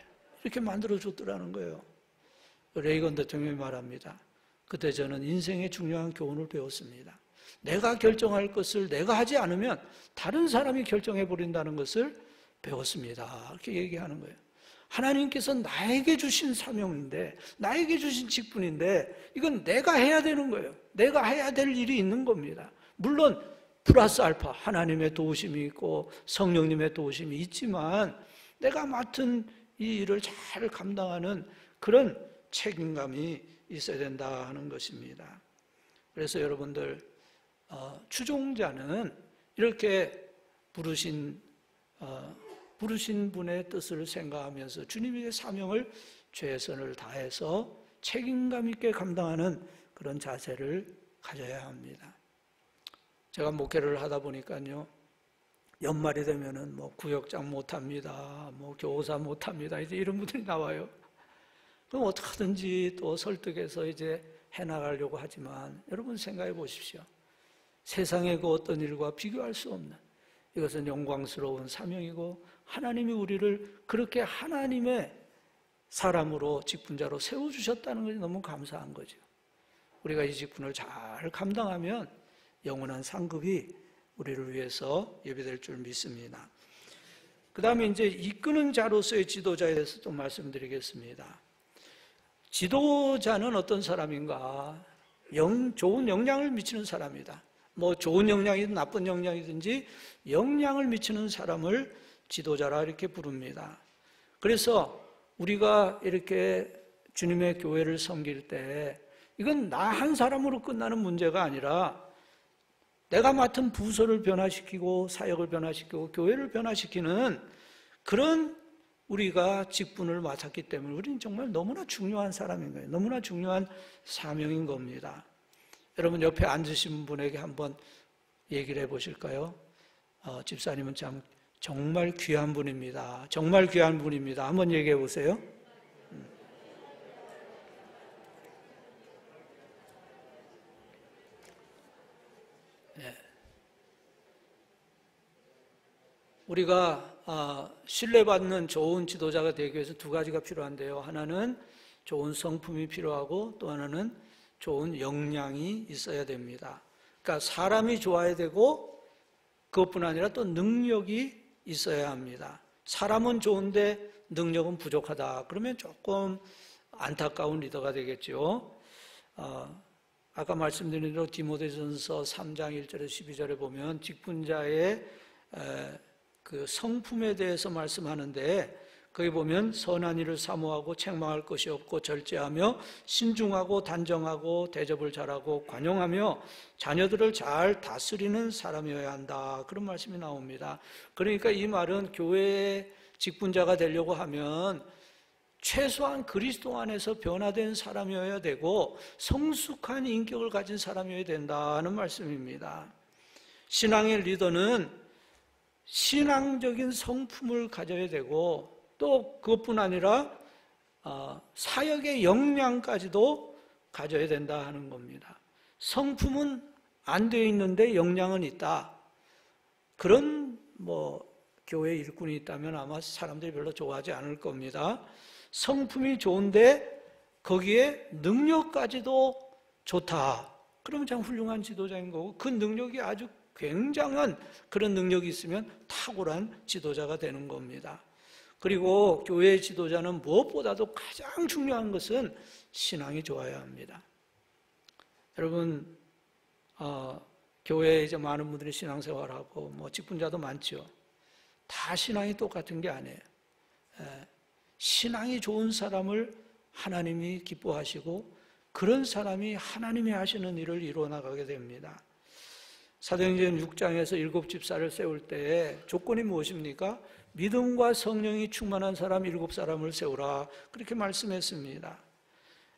Speaker 1: 이렇게 만들어줬더라는 거예요. 레이건 대통령이 말합니다. 그때 저는 인생의 중요한 교훈을 배웠습니다. 내가 결정할 것을 내가 하지 않으면 다른 사람이 결정해버린다는 것을 배웠습니다. 이렇게 얘기하는 거예요. 하나님께서 나에게 주신 사명인데, 나에게 주신 직분인데 이건 내가 해야 되는 거예요. 내가 해야 될 일이 있는 겁니다. 물론 플러스 알파 하나님의 도우심이 있고 성령님의 도우심이 있지만 내가 맡은 이 일을 잘 감당하는 그런 책임감이 있어야 된다 하는 것입니다. 그래서 여러분들, 추종자는 이렇게 부르신 분의 뜻을 생각하면서 주님의 사명을 최선을 다해서 책임감 있게 감당하는 그런 자세를 가져야 합니다. 제가 목회를 하다 보니까요, 연말이 되면은 뭐 구역장 못합니다, 뭐 교사 못합니다, 이제 이런 분들이 나와요. 그럼 어떻게든지 또 설득해서 이제 해나가려고 하지만 여러분 생각해 보십시오. 세상의 그 어떤 일과 비교할 수 없는, 이것은 영광스러운 사명이고 하나님이 우리를 그렇게 하나님의 사람으로 직분자로 세워주셨다는 것이 너무 감사한 거죠. 우리가 이 직분을 잘 감당하면 영원한 상급이 우리를 위해서 예비될 줄 믿습니다. 그 다음에 이제 이끄는 자로서의 지도자에 대해서 좀 말씀드리겠습니다. 지도자는 어떤 사람인가? 좋은 영향을 미치는 사람이다. 뭐 좋은 영향이든 나쁜 영향이든지 영향을 미치는 사람을 지도자라 이렇게 부릅니다. 그래서 우리가 이렇게 주님의 교회를 섬길 때 이건 나 한 사람으로 끝나는 문제가 아니라 내가 맡은 부서를 변화시키고 사역을 변화시키고 교회를 변화시키는 그런 우리가 직분을 맡았기 때문에 우리는 정말 너무나 중요한 사람인 거예요. 너무나 중요한 사명인 겁니다. 여러분 옆에 앉으신 분에게 한번 얘기를 해보실까요? 집사님은 참 정말 귀한 분입니다. 정말 귀한 분입니다. 한번 얘기해 보세요. 네. 우리가 신뢰받는 좋은 지도자가 되기 위해서 두 가지가 필요한데요. 하나는 좋은 성품이 필요하고 또 하나는 좋은 역량이 있어야 됩니다. 그러니까 사람이 좋아야 되고 그것뿐 아니라 또 능력이 있어야 합니다. 사람은 좋은데 능력은 부족하다. 그러면 조금 안타까운 리더가 되겠죠. 아까 말씀드린 대로 디모데전서 3장 1절에 12절에 보면 직분자의 그 성품에 대해서 말씀하는데 거기 보면 선한 일을 사모하고 책망할 것이 없고 절제하며 신중하고 단정하고 대접을 잘하고 관용하며 자녀들을 잘 다스리는 사람이어야 한다. 그런 말씀이 나옵니다. 그러니까 이 말은 교회의 직분자가 되려고 하면 최소한 그리스도 안에서 변화된 사람이어야 되고 성숙한 인격을 가진 사람이어야 된다는 말씀입니다. 신앙의 리더는 신앙적인 성품을 가져야 되고 또 그것뿐 아니라 사역의 역량까지도 가져야 된다 하는 겁니다. 성품은 안 되어 있는데 역량은 있다. 그런 교회 일꾼이 있다면 아마 사람들이 별로 좋아하지 않을 겁니다. 성품이 좋은데 거기에 능력까지도 좋다. 그러면 참 훌륭한 지도자인 거고 그 능력이 아주 굉장한 그런 능력이 있으면 탁월한 지도자가 되는 겁니다. 그리고 교회의 지도자는 무엇보다도 가장 중요한 것은 신앙이 좋아야 합니다. 여러분, 교회에 이제 많은 분들이 신앙생활하고 직분자도 많죠. 다 신앙이 똑같은 게 아니에요. 신앙이 좋은 사람을 하나님이 기뻐하시고 그런 사람이 하나님이 하시는 일을 이루어나가게 됩니다. 사도행전 6장에서 7집사를 세울 때 조건이 무엇입니까? 믿음과 성령이 충만한 사람 7사람을 세우라 그렇게 말씀했습니다.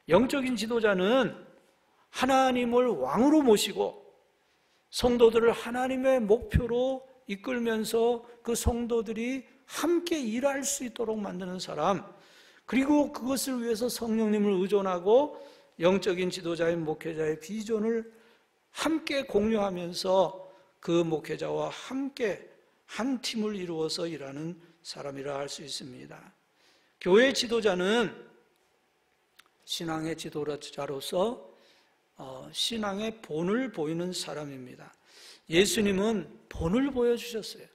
Speaker 1: 영적인 지도자는 하나님을 왕으로 모시고 성도들을 하나님의 목표로 이끌면서 그 성도들이 함께 일할 수 있도록 만드는 사람, 그리고 그것을 위해서 성령님을 의존하고 영적인 지도자인 목회자의 비전을 함께 공유하면서 그 목회자와 함께 한 팀을 이루어서 일하는 사람이라 할 수 있습니다. 교회 지도자는 신앙의 지도자로서 신앙의 본을 보이는 사람입니다. 예수님은 본을 보여주셨어요.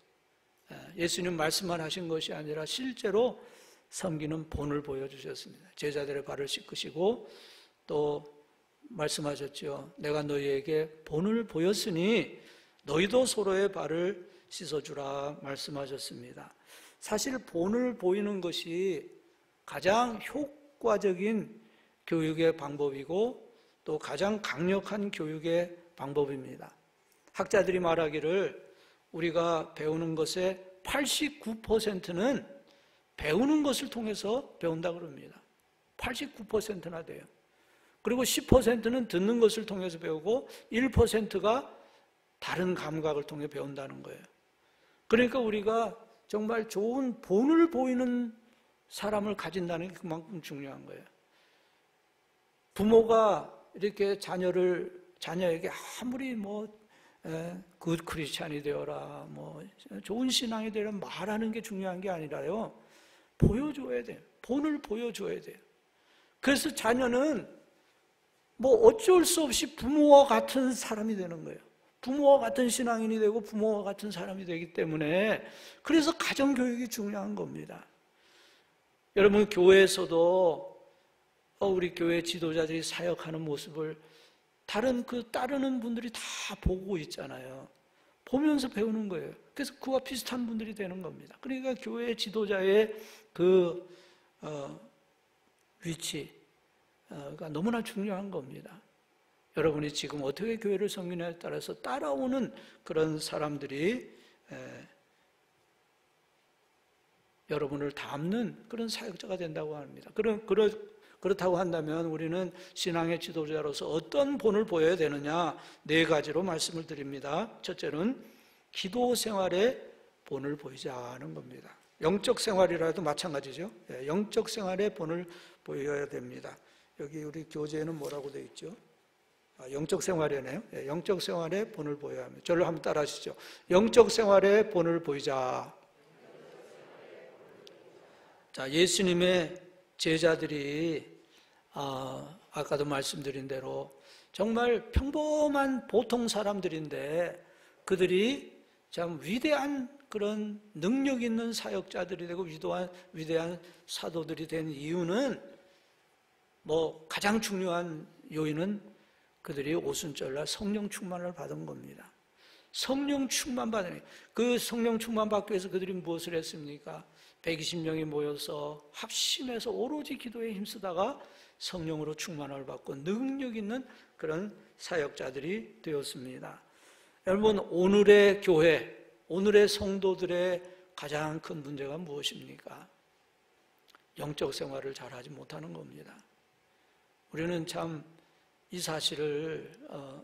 Speaker 1: 예수님 말씀만 하신 것이 아니라 실제로 섬기는 본을 보여주셨습니다. 제자들의 발을 씻으시고 또 말씀하셨죠. 내가 너희에게 본을 보였으니 너희도 서로의 발을 씻어주라 말씀하셨습니다. 사실 본을 보이는 것이 가장 효과적인 교육의 방법이고 또 가장 강력한 교육의 방법입니다. 학자들이 말하기를 우리가 배우는 것의 89%는 배우는 것을 통해서 배운다고 그럽니다. 89%나 돼요. 그리고 10%는 듣는 것을 통해서 배우고 1%가 다른 감각을 통해 배운다는 거예요. 그러니까 우리가 정말 좋은 본을 보이는 사람을 가진다는 게 그만큼 중요한 거예요. 부모가 이렇게 자녀에게 아무리 굿 크리스찬이 되어라, 뭐 좋은 신앙이 되라 말하는 게 중요한 게 아니라요, 보여줘야 돼요. 본을 보여줘야 돼요. 그래서 자녀는 뭐 어쩔 수 없이 부모와 같은 사람이 되는 거예요. 부모와 같은 신앙인이 되고 부모와 같은 사람이 되기 때문에, 그래서 가정교육이 중요한 겁니다. 여러분, 교회에서도 우리 교회 지도자들이 사역하는 모습을 따르는 분들이 다 보고 있잖아요. 보면서 배우는 거예요. 그래서 그와 비슷한 분들이 되는 겁니다. 그러니까 교회 지도자의 위치가 너무나 중요한 겁니다. 여러분이 지금 어떻게 교회를 섬기느냐에 따라서 따라오는 그런 사람들이 여러분을 담는 그런 사역자가 된다고 합니다. 그렇다고 한다면 우리는 신앙의 지도자로서 어떤 본을 보여야 되느냐, 4가지로 말씀을 드립니다. 첫째는 기도 생활의 본을 보이자는 겁니다. 영적 생활이라도 마찬가지죠. 영적 생활의 본을 보여야 됩니다. 여기 우리 교재에는 뭐라고 되어 있죠? 영적 생활이네요. 영적 생활의 본을 보여야 합니다. 저를 한번 따라 하시죠. 영적 생활의 본을 보이자. 자, 예수님의 제자들이 아까도 말씀드린 대로 정말 평범한 보통 사람들인데, 그들이 참 위대한 그런 능력 있는 사역자들이 되고 위대한 사도들이 된 이유는, 가장 중요한 요인은 그들이 오순절날 성령 충만을 받은 겁니다. 성령 충만 받으니, 그 성령 충만 받기 위해서 그들이 무엇을 했습니까? 120명이 모여서 합심해서 오로지 기도에 힘쓰다가 성령으로 충만을 받고 능력 있는 그런 사역자들이 되었습니다. 여러분, 오늘의 교회, 오늘의 성도들의 가장 큰 문제가 무엇입니까? 영적 생활을 잘하지 못하는 겁니다. 우리는 참 이 사실을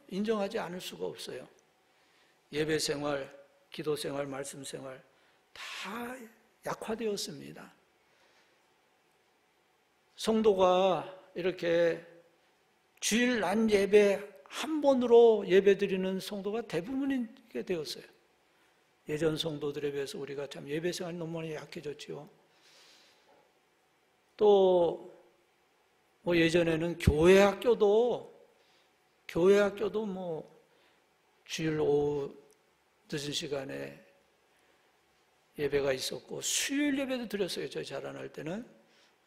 Speaker 1: 인정하지 않을 수가 없어요. 예배 생활, 기도 생활, 말씀 생활 다 약화되었습니다. 성도가 이렇게 주일 난 예배 한 번으로 예배 드리는 성도가 대부분이게 되었어요. 예전 성도들에 비해서 우리가 참 예배 생활이 너무 많이 약해졌지요. 또 예전에는 교회 학교도 주일 오후 늦은 시간에 예배가 있었고 수요일 예배도 드렸어요. 저희 자라날 때는.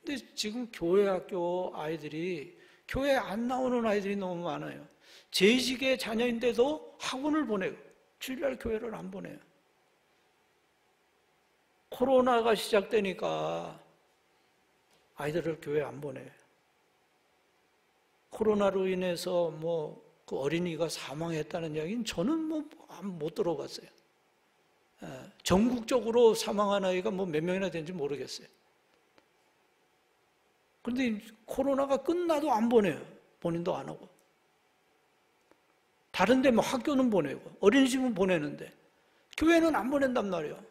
Speaker 1: 근데 지금 교회 학교 아이들이, 교회 안 나오는 아이들이 너무 많아요. 재직의 자녀인데도 학원을 보내고 주일날 교회를 안 보내요. 코로나가 시작되니까 아이들을 교회 안 보내요. 코로나로 인해서 그 어린이가 사망했다는 이야기는 저는 못 들어봤어요. 전국적으로 사망한 아이가 몇 명이나 되는지 모르겠어요. 그런데 코로나가 끝나도 안 보내요. 본인도 안 하고. 다른 데 학교는 보내고 어린이집은 보내는데 교회는 안 보낸단 말이에요.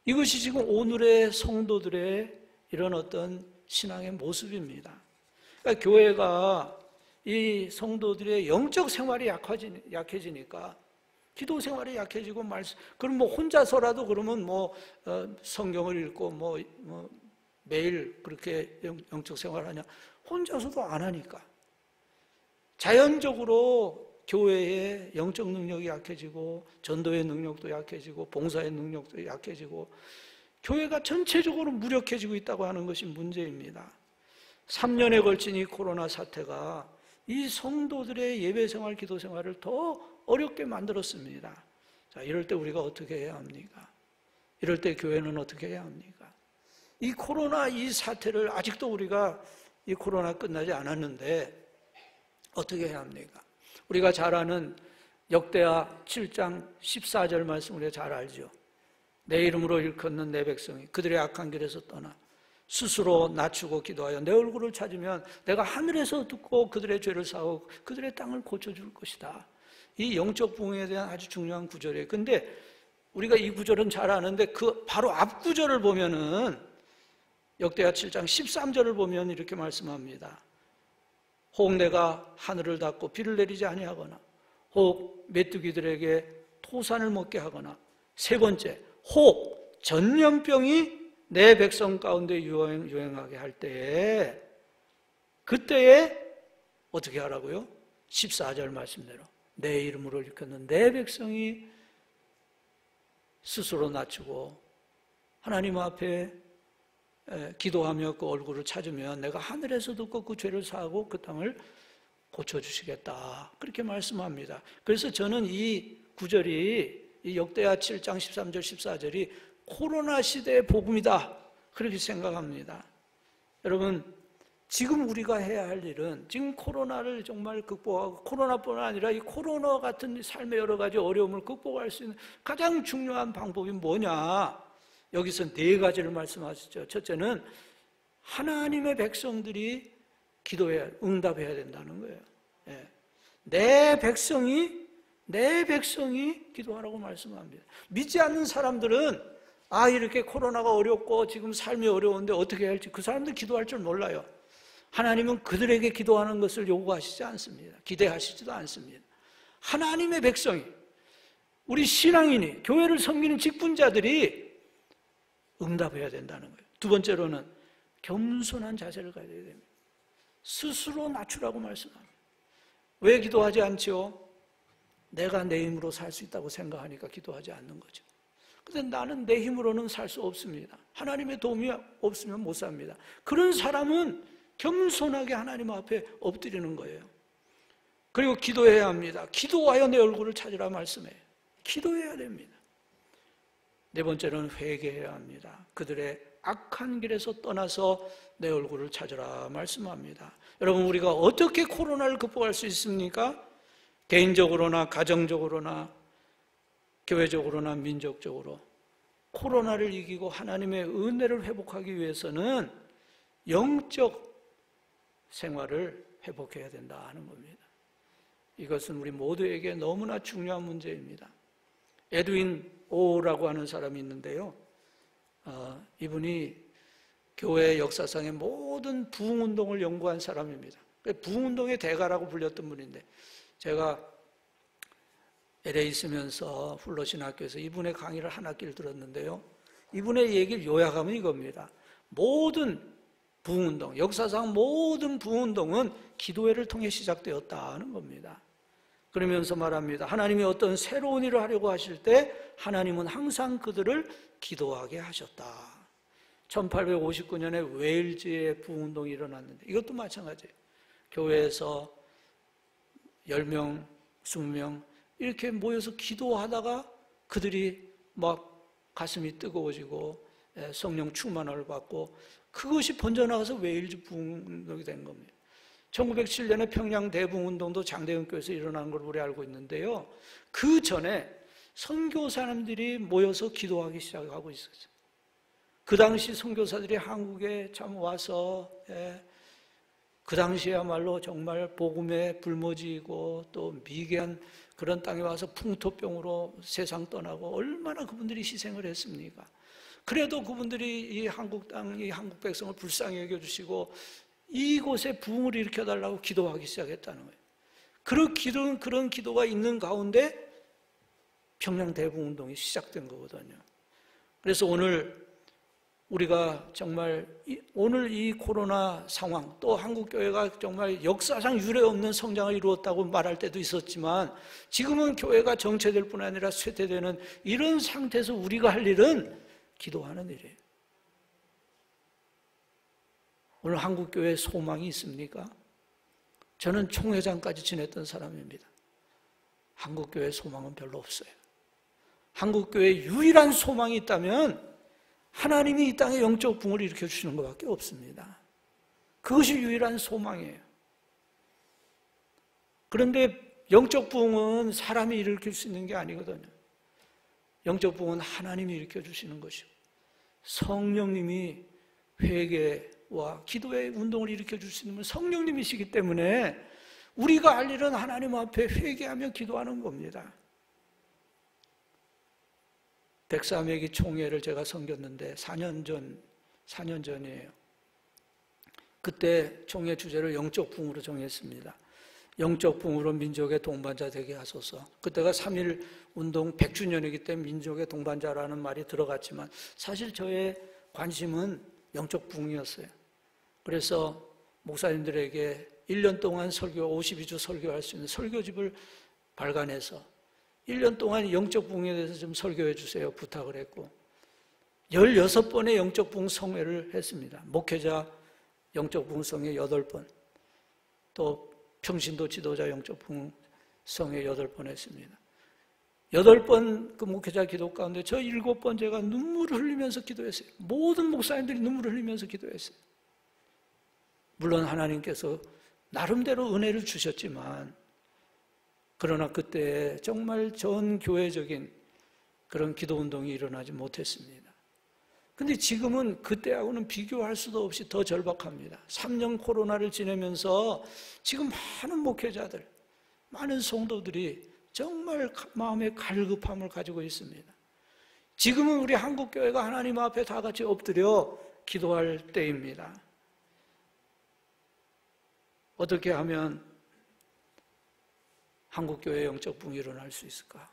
Speaker 1: 이것이 지금 오늘의 성도들의 이런 어떤 신앙의 모습입니다. 그러니까 교회가 이 성도들의 영적 생활이 약해지니까 기도 생활이 약해지고 그럼 혼자서라도 그러면 성경을 읽고 매일 그렇게 영적 생활하냐? 혼자서도 안 하니까 자연적으로 교회의 영적 능력이 약해지고 전도의 능력도 약해지고 봉사의 능력도 약해지고 교회가 전체적으로 무력해지고 있다고 하는 것이 문제입니다. 3년에 걸친 이 코로나 사태가 이 성도들의 예배생활, 기도생활을 더 어렵게 만들었습니다. 자, 이럴 때 우리가 어떻게 해야 합니까? 이럴 때 교회는 어떻게 해야 합니까? 이 코로나 이 사태를 아직도 우리가 이 코로나 끝나지 않았는데 어떻게 해야 합니까? 우리가 잘 아는 역대하 7장 14절 말씀 우리가 잘 알죠. 내 이름으로 일컫는 내 백성이 그들의 악한 길에서 떠나 스스로 낮추고 기도하여 내 얼굴을 찾으면 내가 하늘에서 듣고 그들의 죄를 사하고 그들의 땅을 고쳐줄 것이다. 이 영적 부흥에 대한 아주 중요한 구절이에요. 근데 우리가 이 구절은 잘 아는데 그 바로 앞 구절을 보면은 역대하 7장 13절을 보면 이렇게 말씀합니다. 혹 내가 하늘을 닫고 비를 내리지 아니하거나 혹 메뚜기들에게 토산을 먹게 하거나, 세 번째, 혹 전염병이 내 백성 가운데 유행하게 할 때에, 그때에 어떻게 하라고요? 14절 말씀대로 내 이름으로 일컫는 내 백성이 스스로 낮추고 하나님 앞에 기도하며 그 얼굴을 찾으면 내가 하늘에서 듣고 그 죄를 사하고 그 땅을 고쳐주시겠다, 그렇게 말씀합니다. 그래서 저는 이 구절이, 이 역대하 7장 13절 14절이 코로나 시대의 복음이다, 그렇게 생각합니다. 여러분, 지금 우리가 해야 할 일은 지금 코로나를 정말 극복하고, 코로나뿐 아니라 이 코로나 같은 삶의 여러 가지 어려움을 극복할 수 있는 가장 중요한 방법이 뭐냐? 여기서 네 가지를 말씀하셨죠. 첫째는 하나님의 백성들이 기도해야, 응답해야 된다는 거예요. 예. 내 백성이 기도하라고 말씀합니다. 믿지 않는 사람들은 이렇게 코로나가 어렵고 지금 삶이 어려운데 어떻게 해야 할지, 그 사람들 기도할 줄 몰라요. 하나님은 그들에게 기도하는 것을 요구하시지 않습니다. 기대하시지도 않습니다. 하나님의 백성이, 우리 신앙인이, 교회를 섬기는 직분자들이 응답해야 된다는 거예요. 두 번째로는 겸손한 자세를 가져야 됩니다. 스스로 낮추라고 말씀합니다. 왜 기도하지 않지요? 내가 내 힘으로 살 수 있다고 생각하니까 기도하지 않는 거죠. 그런데 나는 내 힘으로는 살 수 없습니다. 하나님의 도움이 없으면 못 삽니다. 그런 사람은 겸손하게 하나님 앞에 엎드리는 거예요. 그리고 기도해야 합니다. 기도하여 내 얼굴을 찾으라 말씀해요. 기도해야 됩니다. 네 번째는 회개해야 합니다. 그들의 악한 길에서 떠나서 내 얼굴을 찾으라 말씀합니다. 여러분, 우리가 어떻게 코로나를 극복할 수 있습니까? 개인적으로나 가정적으로나 교회적으로나 민족적으로 코로나를 이기고 하나님의 은혜를 회복하기 위해서는 영적 생활을 회복해야 된다 하는 겁니다. 이것은 우리 모두에게 너무나 중요한 문제입니다. 에드윈 오라고 하는 사람이 있는데요, 이분이 교회 역사상의 모든 부흥운동을 연구한 사람입니다. 부흥운동의 대가라고 불렸던 분인데, 제가 LA 있으면서 훌러신학교에서 이분의 강의를 한 학기를 들었는데요, 이분의 얘기를 요약하면 이겁니다. 모든 부흥운동, 역사상 모든 부흥운동은 기도회를 통해 시작되었다는 겁니다. 그러면서 말합니다. 하나님이 어떤 새로운 일을 하려고 하실 때 하나님은 항상 그들을 기도하게 하셨다. 1859년에 웨일즈의 부흥운동이 일어났는데 이것도 마찬가지예요. 교회에서 10명, 20명 이렇게 모여서 기도하다가 그들이 막 가슴이 뜨거워지고 성령 충만을 받고 그것이 번져나가서 웨일즈 부흥운동이 된 겁니다. 1907년에 평양 대부흥운동도 장대현 교회에서 일어난 걸 우리 알고 있는데요, 그 전에 선교사님들이 모여서 기도하기 시작하고 있었어요. 그 당시 선교사들이 한국에 참 와서 그 당시야말로 정말 복음에 불모지고 또 미개한 그런 땅에 와서 풍토병으로 세상 떠나고 얼마나 그분들이 희생을 했습니까? 그래도 그분들이 이 한국 땅, 이 한국 백성을 불쌍히 여겨주시고 이곳에 부흥을 일으켜달라고 기도하기 시작했다는 거예요. 그런 기도가 있는 가운데 평양 대부흥운동이 시작된 거거든요. 그래서 오늘 우리가 정말 오늘 이 코로나 상황, 또 한국교회가 정말 역사상 유례 없는 성장을 이루었다고 말할 때도 있었지만 지금은 교회가 정체될 뿐 아니라 쇠퇴되는 이런 상태에서 우리가 할 일은 기도하는 일이에요. 오늘 한국교회에 소망이 있습니까? 저는 총회장까지 지냈던 사람입니다. 한국교회에 소망은 별로 없어요. 한국교회에 유일한 소망이 있다면 하나님이 이 땅에 영적 부흥을 일으켜주시는 것밖에 없습니다. 그것이 유일한 소망이에요. 그런데 영적 부흥은 사람이 일으킬 수 있는 게 아니거든요. 영적 부흥은 하나님이 일으켜주시는 것이고 성령님이 회개와 기도의 운동을 일으켜줄 수 있는 건 성령님이시기 때문에 우리가 할 일은 하나님 앞에 회개하며 기도하는 겁니다. 103회기 총회를 제가 섬겼는데 4년 전이에요. 그때 총회 주제를 영적 부흥으로 정했습니다. 영적 붕으로 민족의 동반자 되게 하소서. 그때가 3.1 운동 100주년이기 때문에 민족의 동반자라는 말이 들어갔지만 사실 저의 관심은 영적 붕이었어요. 그래서 목사님들에게 1년 동안 설교, 52주 설교할 수 있는 설교집을 발간해서 1년 동안 영적 붕에 대해서 좀 설교해 주세요 부탁을 했고 16번의 영적 붕 성회를 했습니다. 목회자 영적 붕 성회 8번, 또 평신도 지도자 영적 붕 성회 8번 했습니다. 8번 그 목회자 기도 가운데 저 7번 제가 눈물을 흘리면서 기도했어요. 모든 목사님들이 눈물을 흘리면서 기도했어요. 물론 하나님께서 나름대로 은혜를 주셨지만 그러나 그때 정말 전 교회적인 그런 기도 운동이 일어나지 못했습니다. 근데 지금은 그때하고는 비교할 수도 없이 더 절박합니다. 3년 코로나를 지내면서 지금 많은 목회자들, 많은 성도들이 정말 마음의 갈급함을 가지고 있습니다. 지금은 우리 한국교회가 하나님 앞에 다 같이 엎드려 기도할 때입니다. 어떻게 하면 한국교회 영적 붕이 일어날 수 있을까?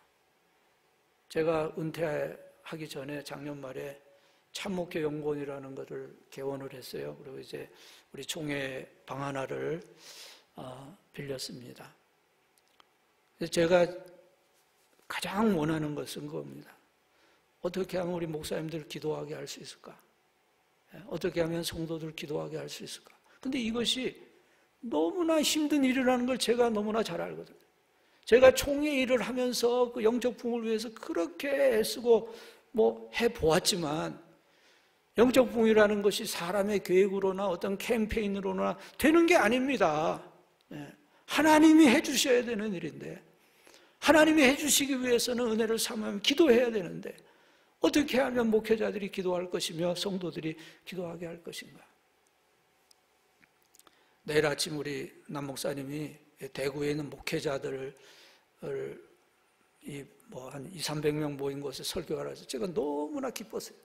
Speaker 1: 제가 은퇴하기 전에 작년 말에 참목회 연구원이라는 것을 개원을 했어요. 그리고 이제 우리 총회 방 하나를 빌렸습니다. 제가 가장 원하는 것은 그겁니다. 어떻게 하면 우리 목사님들 기도하게 할 수 있을까? 어떻게 하면 성도들 기도하게 할 수 있을까? 근데 이것이 너무나 힘든 일이라는 걸 제가 너무나 잘 알거든요. 제가 총회 일을 하면서 그 영적 붕을 위해서 그렇게 애쓰고 해보았지만 영적 붕이라는 것이 사람의 계획으로나 어떤 캠페인으로나 되는 게 아닙니다. 하나님이 해주셔야 되는 일인데 하나님이 해주시기 위해서는 은혜를 삼으면 기도해야 되는데 어떻게 하면 목회자들이 기도할 것이며 성도들이 기도하게 할 것인가? 내일 아침 우리 남 목사님이 대구에 있는 목회자들을 한 200~300명 모인 곳에 설교하라 해서 제가 너무나 기뻤어요.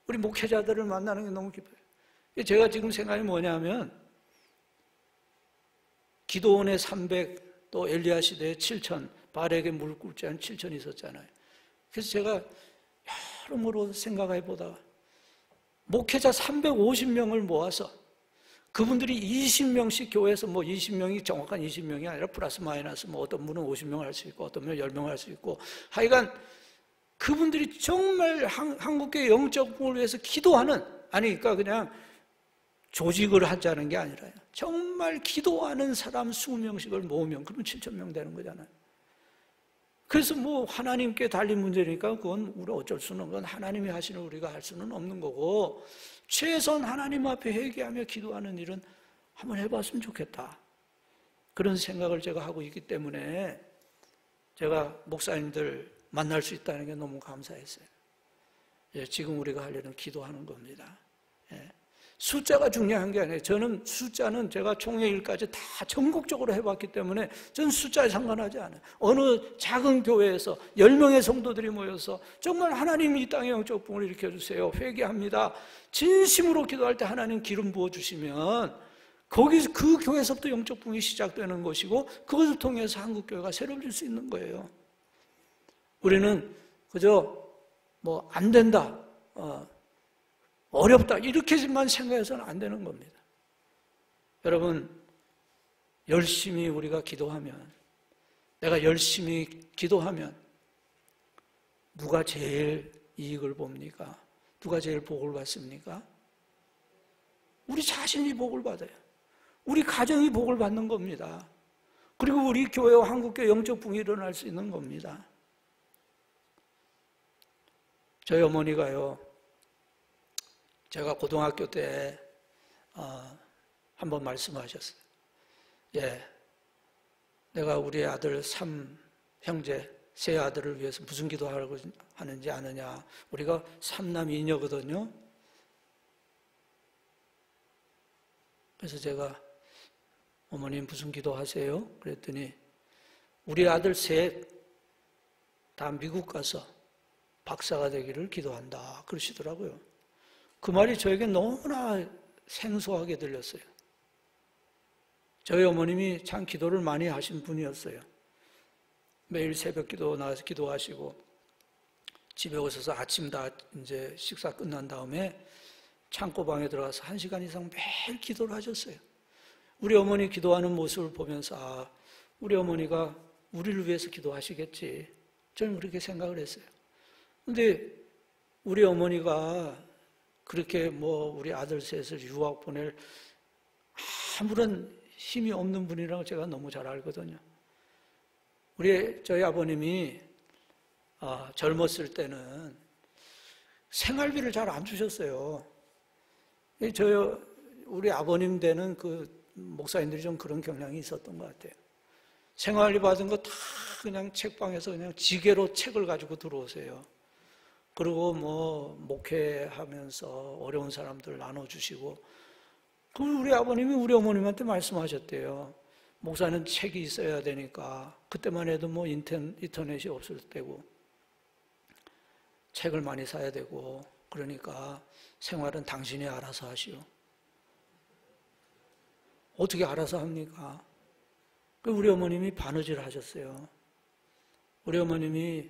Speaker 1: 우리 목회자들을 만나는 게 너무 기뻐요. 제가 지금 생각이 뭐냐면 기도원에 300, 또 엘리야 시대에 7,000, 발에게 물 꿀지 않은 7,000이 있었잖아요. 그래서 제가 여러모로 생각해 보다가 목회자 350명을 모아서 그분들이 20명씩 교회에서 20명이 정확한 20명이 아니라 플러스 마이너스 어떤 분은 50명을 할 수 있고 어떤 분은 10명을 할 수 있고 하여간 그분들이 정말 한국교회 영적 붕을 위해서 기도하는 그러니까 그냥 조직을 하자는 게 아니라요. 정말 기도하는 사람 20명씩을 모으면 그러면 7,000명 되는 거잖아요. 그래서 하나님께 달린 문제니까 그건 우리가 어쩔 수는 없는 건 하나님이 하시는 우리가 할 수는 없는 거고 최소한 하나님 앞에 회개하며 기도하는 일은 한번 해봤으면 좋겠다. 그런 생각을 제가 하고 있기 때문에 제가 목사님들 만날 수 있다는 게 너무 감사했어요. 지금 우리가 할 일은 기도하는 겁니다. 숫자가 중요한 게 아니에요. 저는 숫자는 제가 총회 일까지 다 전국적으로 해봤기 때문에 저는 숫자에 상관하지 않아요. 어느 작은 교회에서 10명의 성도들이 모여서 정말 하나님이 이 땅에 영적 붕을 일으켜주세요. 회개합니다. 진심으로 기도할 때 하나님 기름 부어주시면 거기서 그 교회에서부터 영적 붕이 시작되는 것이고 그것을 통해서 한국교회가 새로워질 수 있는 거예요. 우리는 그저 안 된다, 어렵다 이렇게만 생각해서는 안 되는 겁니다. 여러분 열심히 우리가 기도하면 내가 열심히 기도하면 누가 제일 이익을 봅니까? 누가 제일 복을 받습니까? 우리 자신이 복을 받아요. 우리 가정이 복을 받는 겁니다. 그리고 우리 교회와 한국교회 영적 붕이 일어날 수 있는 겁니다. 저희 어머니가요, 제가 고등학교 때 한번 말씀하셨어요. 내가 우리 아들 3형제 세 아들을 위해서 무슨 기도하라고 하는지 아느냐. 우리가 3남 2녀거든요. 그래서 제가 어머님 무슨 기도하세요? 그랬더니 우리 아들 셋 다 미국 가서 박사가 되기를 기도한다 그러시더라고요. 그 말이 저에게 너무나 생소하게 들렸어요. 저희 어머님이 참 기도를 많이 하신 분이었어요. 매일 새벽 기도 나와서 기도하시고 집에 오셔서 아침 다 이제 식사 끝난 다음에 창고방에 들어가서 1시간 이상 매일 기도를 하셨어요. 우리 어머니 기도하는 모습을 보면서 아, 우리 어머니가 우리를 위해서 기도하시겠지. 저는 그렇게 생각을 했어요. 근데 우리 어머니가 그렇게 뭐 우리 아들 셋을 유학 보낼 아무런 힘이 없는 분이라고 제가 너무 잘 알거든요. 저희 아버님이 젊었을 때는 생활비를 잘 안 주셨어요. 우리 아버님 때는 그 목사님들이 좀 그런 경향이 있었던 것 같아요. 생활비 받은 거 다 그냥 책방에서 그냥 지게로 책을 가지고 들어오세요. 그리고 뭐 목회하면서 어려운 사람들 나눠주시고, 그럼 우리 아버님이 우리 어머님한테 말씀하셨대요. 목사는 책이 있어야 되니까, 그때만 해도 뭐 인터넷이 없을 때고 책을 많이 사야 되고, 그러니까 생활은 당신이 알아서 하시오. 어떻게 알아서 합니까? 우리 어머님이 바느질 하셨어요. 우리 어머님이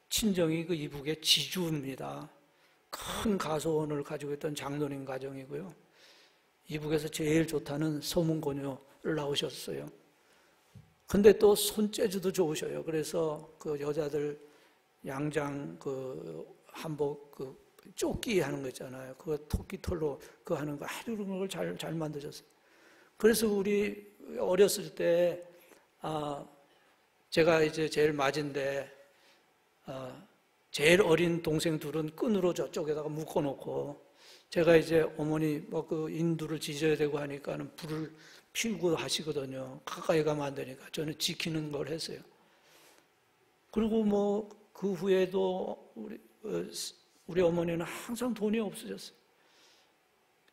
Speaker 1: 친정이 그 이북의 지주입니다. 큰 가소원을 가지고 있던 장로님 가정이고요. 이북에서 제일 좋다는 소문고녀를 낳으셨어요. 근데 또 손재주도 좋으셔요. 그래서 그 여자들 양장 그 한복 그 조끼 하는 거 있잖아요. 그거 토끼 털로 그거 하는 거 아주 그런 걸 잘 만드셨어요. 그래서 우리 어렸을 때 제가 이제 제일 맞은데 제일 어린 동생 둘은 끈으로 저쪽에다가 묶어놓고, 제가 이제 어머니 뭐 그 인두를 지져야 되고 하니까는 불을 피우고 하시거든요. 가까이 가면 안 되니까 저는 지키는 걸 했어요. 그리고 뭐 그 후에도 우리 어머니는 항상 돈이 없으셨어요.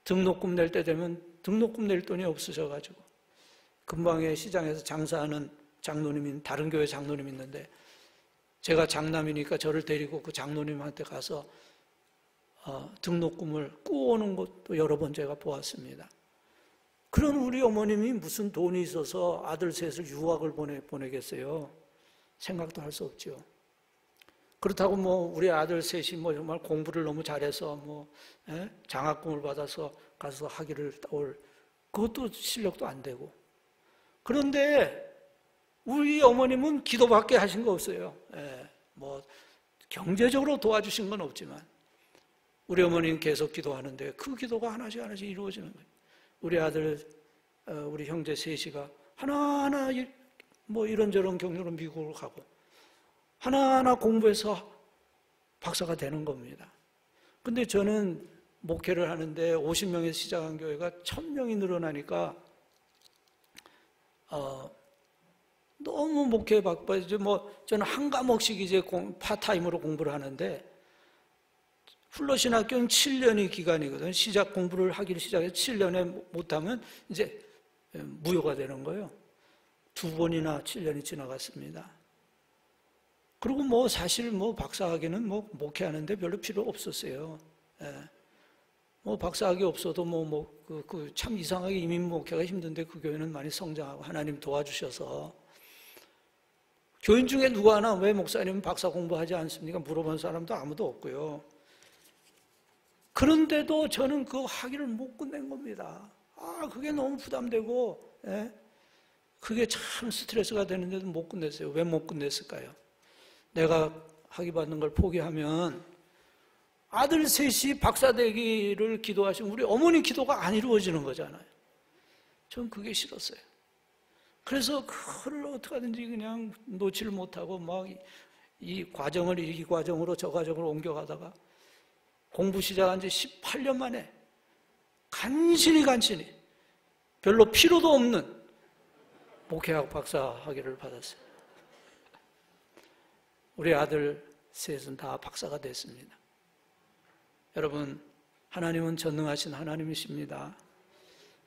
Speaker 1: 등록금 낼 때 되면 등록금 낼 돈이 없으셔가지고, 근방에 시장에서 장사하는 장로님인 다른 교회 장로님 있는데 제가 장남이니까 저를 데리고 그 장로님한테 가서 등록금을 꾸어오는 것도 여러 번 제가 보았습니다. 그런 우리 어머님이 무슨 돈이 있어서 아들 셋을 유학을 보내겠어요? 생각도 할 수 없죠. 그렇다고 뭐 우리 아들 셋이 뭐 정말 공부를 너무 잘해서 뭐 장학금을 받아서 가서 학위를 따올 그것도 실력도 안 되고. 그런데 우리 어머님은 기도밖에 하신 거 없어요. 뭐 경제적으로 도와주신 건 없지만 우리 어머니는 계속 기도하는데 그 기도가 하나씩 이루어지는 거예요. 우리 아들, 우리 형제 셋이가 하나하나 뭐 이런저런 경로로 미국을 가고 하나하나 공부해서 박사가 되는 겁니다. 근데 저는 목회를 하는데 50명에서 시작한 교회가 1000명이 늘어나니까 너무 목회에 바빠요. 뭐 저는 한 과목씩 이제 파타임으로 공부를 하는데 플러신학교는 7년이 기간이거든요. 공부를 하기를 시작해서 7년에 못하면 이제 무효가 되는 거예요. 2번이나 7년이 지나갔습니다. 그리고 뭐 사실 뭐 박사학위는 뭐 목회하는데 별로 필요 없었어요. 뭐 박사학위 없어도 참 이상하게 이민 목회가 힘든데 그 교회는 많이 성장하고 하나님 도와주셔서 교인 중에 누구 하나 왜 목사님은 박사 공부하지 않습니까? 물어본 사람도 아무도 없고요. 그런데도 저는 그 학위를 못 끝낸 겁니다. 그게 너무 부담되고 그게 참 스트레스가 되는데도 못 끝냈어요. 왜 못 끝냈을까요? 내가 학위 받는 걸 포기하면 아들 셋이 박사 되기를 기도하신 우리 어머니 기도가 안 이루어지는 거잖아요. 전 그게 싫었어요. 그래서 그걸 어떻게 하든지 그냥 놓지를 못하고 막 이 과정으로 저 과정으로 옮겨가다가 공부 시작한 지 18년 만에 간신히 별로 필요도 없는 목회학 박사 학위를 받았어요. 우리 아들 셋은 다 박사가 됐습니다. 여러분, 하나님은 전능하신 하나님이십니다.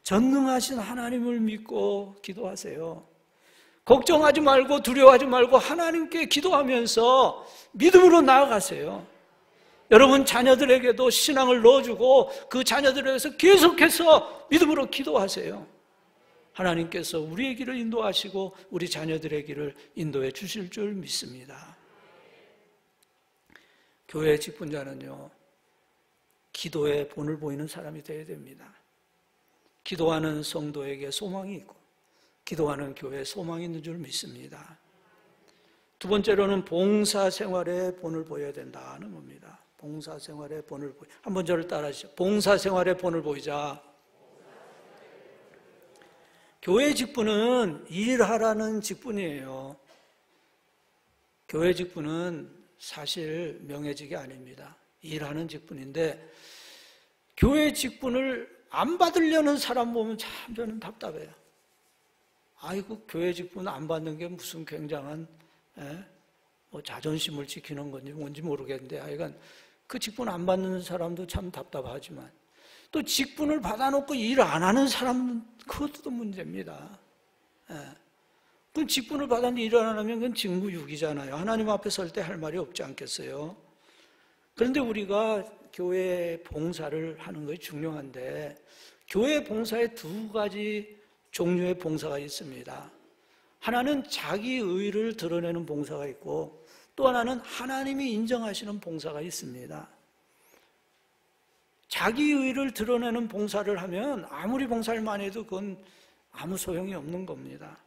Speaker 1: 전능하신 하나님을 믿고 기도하세요. 걱정하지 말고 두려워하지 말고 하나님께 기도하면서 믿음으로 나아가세요. 여러분 자녀들에게도 신앙을 넣어주고 그 자녀들에 대해서 계속해서 믿음으로 기도하세요. 하나님께서 우리의 길을 인도하시고 우리 자녀들의 길을 인도해 주실 줄 믿습니다. 교회 직분자는요, 기도에 본을 보이는 사람이 되어야 됩니다. 기도하는 성도에게 소망이 있고 기도하는 교회에 소망이 있는 줄 믿습니다. 두 번째로는 봉사생활에 본을 보여야 된다는 겁니다. 봉사생활에 본을 보여. 한번 저를 따라하시죠. 봉사생활에 본을 보이자. 교회 직분은 일하라는 직분이에요. 교회 직분은 사실 명예직이 아닙니다. 일하는 직분인데 교회 직분을 안 받으려는 사람 보면 참 저는 답답해요. 아이고, 교회 직분 안 받는 게 무슨 굉장한 뭐 자존심을 지키는 건지 뭔지 모르겠는데 하여간 그 직분 안 받는 사람도 참 답답하지만 또 직분을 받아놓고 일 안 하는 사람은 그것도 문제입니다. 그 직분을 받았는데 일 안 하면 그건 직무유기잖아요. 하나님 앞에 설 때 할 말이 없지 않겠어요? 그런데 우리가 교회 봉사를 하는 것이 중요한데 교회 봉사에 두 가지 종류의 봉사가 있습니다. 하나는 자기 의를 드러내는 봉사가 있고 또 하나는 하나님이 인정하시는 봉사가 있습니다. 자기 의를 드러내는 봉사를 하면 아무리 봉사를 많이 해도 그건 아무 소용이 없는 겁니다.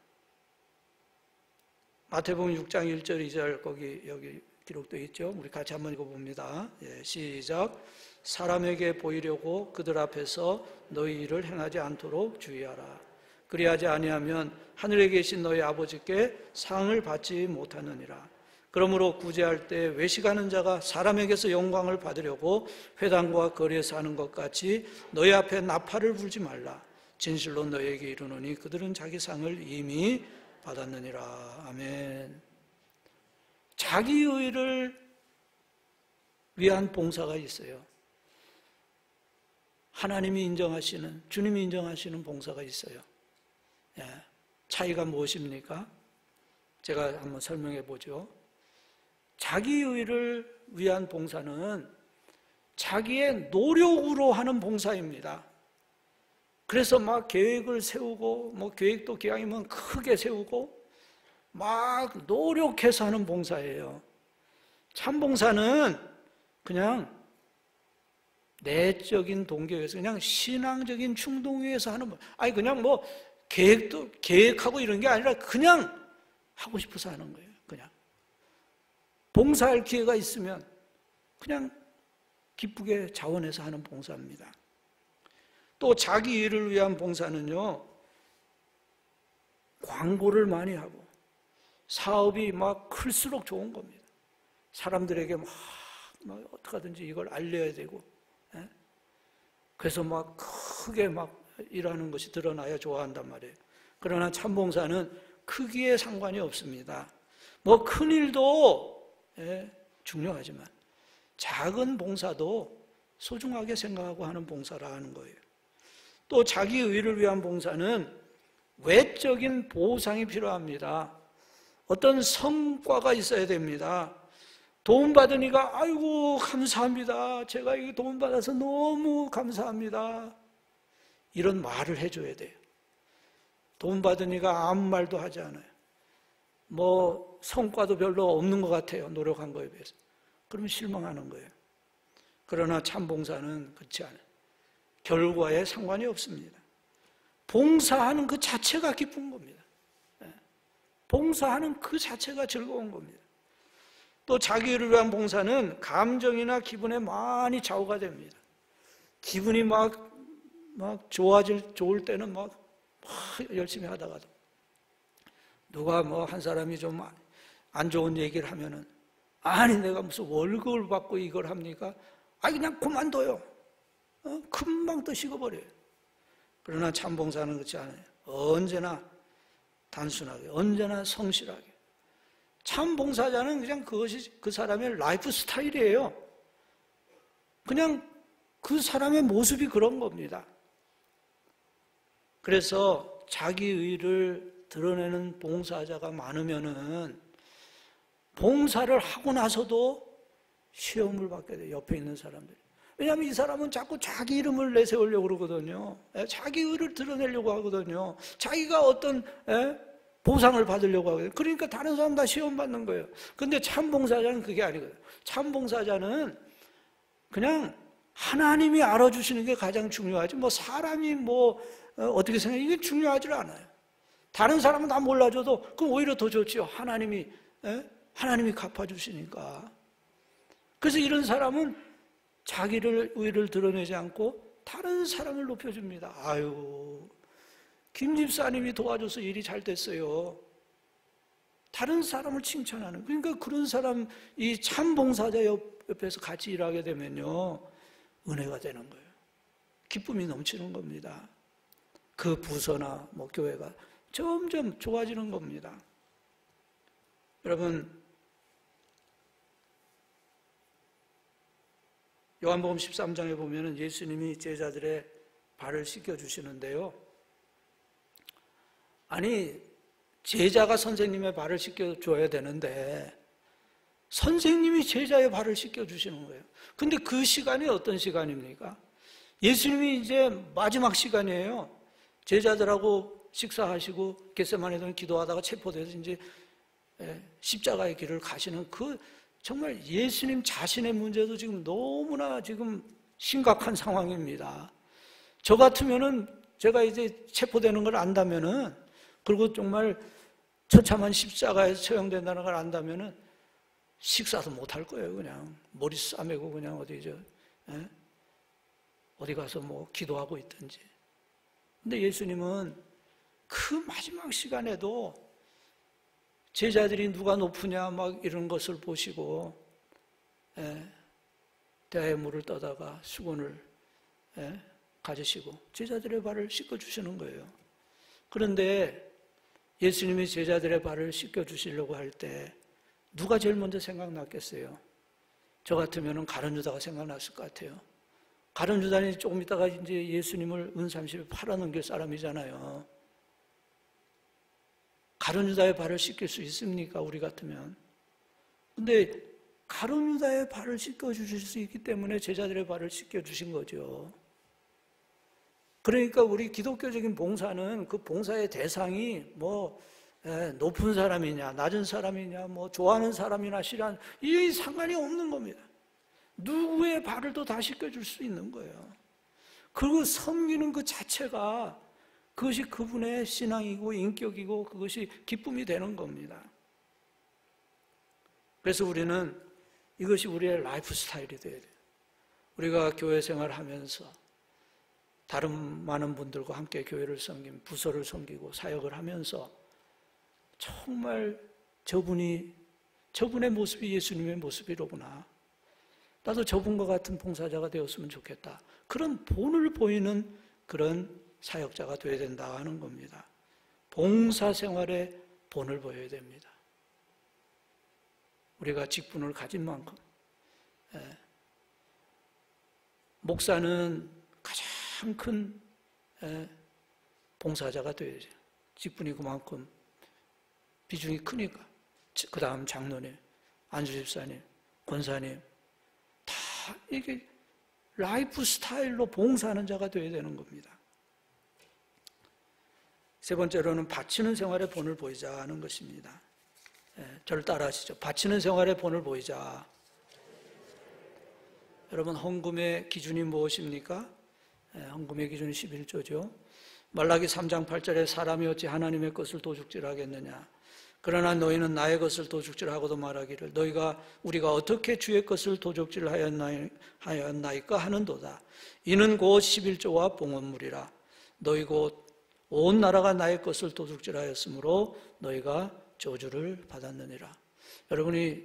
Speaker 1: 마태복음 6장 1절 2절 거기 여기 기록되어 있죠. 우리 같이 한번 읽어봅니다. 시작. 사람에게 보이려고 그들 앞에서 너희 일을 행하지 않도록 주의하라. 그리하지 아니하면 하늘에 계신 너희 아버지께 상을 받지 못하느니라. 그러므로 구제할 때 외식하는 자가 사람에게서 영광을 받으려고 회당과 거리에서 하는 것 같이 너희 앞에 나팔을 불지 말라. 진실로 너희에게 이르노니 그들은 자기 상을 이미 받았느니라. 아멘. 자기 의를 위한 봉사가 있어요. 하나님이 인정하시는, 주님이 인정하시는 봉사가 있어요. 차이가 무엇입니까? 제가 한번 설명해 보죠. 자기 의를 위한 봉사는 자기의 노력으로 하는 봉사입니다. 그래서 막 계획을 세우고, 뭐 계획도 기왕이면 크게 세우고, 막 노력해서 하는 봉사예요. 참 봉사는 그냥 내적인 동기에서 그냥 신앙적인 충동에서 하는, 아니 그냥 뭐 계획하고 이런 게 아니라 그냥 하고 싶어서 하는 거예요. 그냥 봉사할 기회가 있으면 그냥 기쁘게 자원해서 하는 봉사입니다. 또 자기 일을 위한 봉사는요, 광고를 많이 하고 사업이 막 클수록 좋은 겁니다. 사람들에게 막 어떻게 하든지 이걸 알려야 되고, 그래서 막 크게 막 일하는 것이 드러나야 좋아한단 말이에요. 그러나 참봉사는 크기에 상관이 없습니다. 뭐 큰 일도 중요하지만 작은 봉사도 소중하게 생각하고 하는 봉사라 하는 거예요. 또 자기 의를 위한 봉사는 외적인 보상이 필요합니다. 어떤 성과가 있어야 됩니다. 도움받으니까 아이고 감사합니다. 제가 이 도움받아서 너무 감사합니다. 이런 말을 해줘야 돼요. 도움받으니까 아무 말도 하지 않아요. 뭐 성과도 별로 없는 것 같아요. 노력한 거에 비해서. 그러면 실망하는 거예요. 그러나 참 봉사는 그렇지 않아요. 결과에 상관이 없습니다. 봉사하는 그 자체가 기쁜 겁니다. 봉사하는 그 자체가 즐거운 겁니다. 또 자기를 위한 봉사는 감정이나 기분에 많이 좌우가 됩니다. 기분이 막 좋을 때는 막 열심히 하다가도 누가 뭐 한 사람이 좀 안 좋은 얘기를 하면은 아니 내가 무슨 월급을 받고 이걸 합니까? 아니 그냥 그만둬요. 금방 또 식어버려요. 그러나 참 봉사는 그렇지 않아요. 언제나 단순하게, 언제나 성실하게. 참 봉사자는 그냥 그것이 그 사람의 라이프 스타일이에요. 그냥 그 사람의 모습이 그런 겁니다. 그래서 자기 의를 드러내는 봉사자가 많으면은 봉사를 하고 나서도 시험을 받게 돼요. 옆에 있는 사람들이. 왜냐하면 이 사람은 자꾸 자기 이름을 내세우려고 그러거든요. 자기 의를 드러내려고 하거든요. 자기가 어떤 보상을 받으려고 하거든요. 그러니까 다른 사람 다 시험 받는 거예요. 근데 참 봉사자는 그게 아니거든요. 참 봉사자는 그냥 하나님이 알아주시는 게 가장 중요하지, 뭐 사람이 어떻게 생각해, 이게 중요하지 않아요. 다른 사람은 다 몰라줘도 그럼 오히려 더 좋지요. 하나님이 갚아주시니까. 그래서 이런 사람은 자기를 의를 드러내지 않고 다른 사람을 높여줍니다. 아유, 김 집사님이 도와줘서 일이 잘 됐어요. 다른 사람을 칭찬하는. 그러니까 그런 사람, 이 참 봉사자 옆에서 같이 일하게 되면요, 은혜가 되는 거예요. 기쁨이 넘치는 겁니다. 그 부서나 교회가 점점 좋아지는 겁니다. 여러분, 요한복음 13장에 보면은 예수님이 제자들의 발을 씻겨주시는데요. 아니, 제자가 선생님의 발을 씻겨줘야 되는데 선생님이 제자의 발을 씻겨주시는 거예요. 근데 그 시간이 어떤 시간입니까? 예수님이 이제 마지막 시간이에요. 제자들하고 식사하시고 겟세마네에 기도하다가 체포돼서 이제 십자가의 길을 가시는 그 정말 예수님 자신의 문제도 지금 너무나 지금 심각한 상황입니다. 저 같으면은 제가 이제 체포되는 걸 안다면은, 그리고 정말 처참한 십자가에서 처형된다는 걸 안다면은 식사도 못 할 거예요. 그냥 머리 싸매고 그냥 어디 가서 기도하고 있든지. 근데 예수님은 그 마지막 시간에도 제자들이 누가 높으냐 이런 것을 보시고 대야의 물을 떠다가 수건을 가지시고 제자들의 발을 씻겨주시는 거예요. 그런데 예수님이 제자들의 발을 씻겨주시려고 할 때 누가 제일 먼저 생각났겠어요? 저 같으면 가룟 유다가 생각났을 것 같아요. 가룟 유다는 조금 있다가 이제 예수님을 은30에 팔아넘길 사람이잖아요. 가룟 유다의 발을 씻길 수 있습니까? 우리 같으면. 근데 가룟 유다의 발을 씻겨주실 수 있기 때문에 제자들의 발을 씻겨주신 거죠. 그러니까 우리 기독교적인 봉사는 그 봉사의 대상이 높은 사람이냐, 낮은 사람이냐, 좋아하는 사람이나 싫어하는, 이 상관이 없는 겁니다. 누구의 발을 또 다 씻겨줄 수 있는 거예요. 그리고 섬기는 그 자체가 그것이 그분의 신앙이고 인격이고 그것이 기쁨이 되는 겁니다. 그래서 우리는 이것이 우리의 라이프 스타일이 돼야 돼요. 우리가 교회 생활하면서 다른 많은 분들과 함께 교회를 섬기고 부서를 섬기고 사역을 하면서 정말 저분의 모습이 예수님의 모습이로구나. 나도 저분과 같은 봉사자가 되었으면 좋겠다. 그런 본을 보이는 그런 사역자가 되어야 된다 하는 겁니다. 봉사 생활에 본을 보여야 됩니다. 우리가 직분을 가진 만큼. 목사는 가장 큰 봉사자가 되어야죠. 직분이 그만큼 비중이 크니까. 그 다음 장로님, 안수집사님, 권사님 다 이게 라이프 스타일로 봉사하는 자가 되어야 되는 겁니다. 세 번째로는 바치는 생활의 본을 보이자 하는 것입니다. 저를 따라 하시죠. 바치는 생활의 본을 보이자. 여러분, 헌금의 기준이 무엇입니까? 헌금의 기준이 11조죠. 말라기 3장 8절에 사람이 어찌 하나님의 것을 도둑질하겠느냐. 그러나 너희는 나의 것을 도둑질하고도 말하기를 우리가 어떻게 주의 것을 도둑질하였나이까 하는도다. 이는 곧 11조와 봉헌물이라. 너희 곧 온 나라가 나의 것을 도둑질하였으므로 너희가 저주를 받았느니라. 여러분이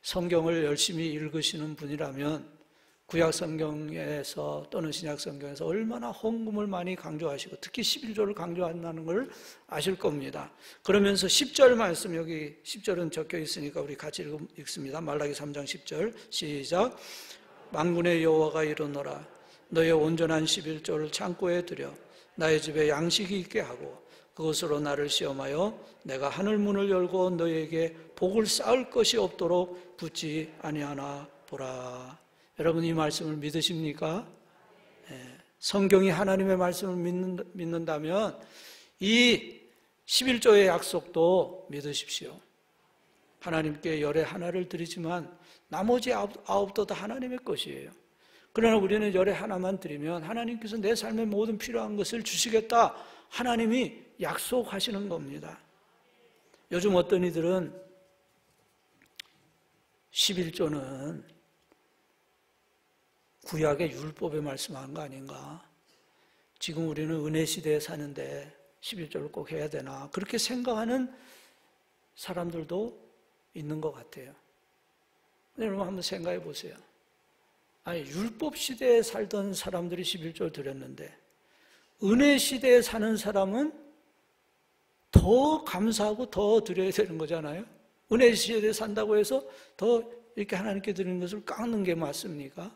Speaker 1: 성경을 열심히 읽으시는 분이라면 구약 성경에서 또는 신약 성경에서 얼마나 헌금을 많이 강조하시고 특히 11조를 강조한다는 걸 아실 겁니다. 그러면서 10절 말씀, 여기 10절은 적혀 있으니까 우리 같이 읽습니다. 말라기 3장 10절 시작. 만군의 여호와가 이르노라. 너의 온전한 11조를 창고에 들여 나의 집에 양식이 있게 하고 그것으로 나를 시험하여 내가 하늘 문을 열고 너희에게 복을 쌓을 것이 없도록 붙지 아니하나 보라. 여러분 이 말씀을 믿으십니까? 성경이 하나님의 말씀을 믿는다면 이 11조의 약속도 믿으십시오. 하나님께 열의 하나를 드리지만 나머지 아홉도 다 하나님의 것이에요. 그러나 우리는 열의 하나만 드리면 하나님께서 내 삶의 모든 필요한 것을 주시겠다, 하나님이 약속하시는 겁니다. 요즘 어떤 이들은 11조는 구약의 율법에 말씀한 거 아닌가? 지금 우리는 은혜 시대에 사는데 11조를 꼭 해야 되나? 그렇게 생각하는 사람들도 있는 것 같아요. 여러분 한번 생각해 보세요. 아니, 율법 시대에 살던 사람들이 11조를 드렸는데 은혜 시대에 사는 사람은 더 감사하고 더 드려야 되는 거잖아요. 은혜 시대에 산다고 해서 더 이렇게 하나님께 드리는 것을 깎는 게 맞습니까?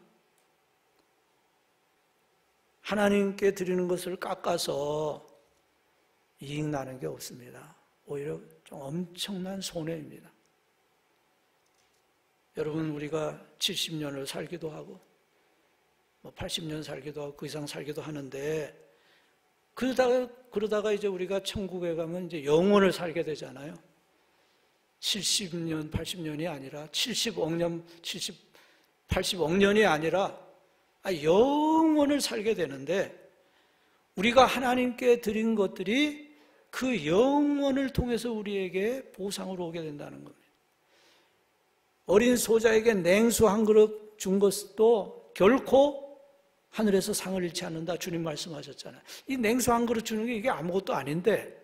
Speaker 1: 하나님께 드리는 것을 깎아서 이익 나는 게 없습니다. 오히려 좀 엄청난 손해입니다. 여러분, 우리가 70년을 살기도 하고 80년 살기도 하고 그 이상 살기도 하는데 그러다가 이제 우리가 천국에 가면 이제 영원을 살게 되잖아요. 70년, 80년이 아니라 70억 년, 80억 년이 아니라 영원을 살게 되는데 우리가 하나님께 드린 것들이 그 영원을 통해서 우리에게 보상으로 오게 된다는 겁니다. 어린 소자에게 냉수 한 그릇 준 것도 결코 하늘에서 상을 잃지 않는다, 주님 말씀하셨잖아요. 이 냉수 한 그릇 주는 게 이게 아무것도 아닌데,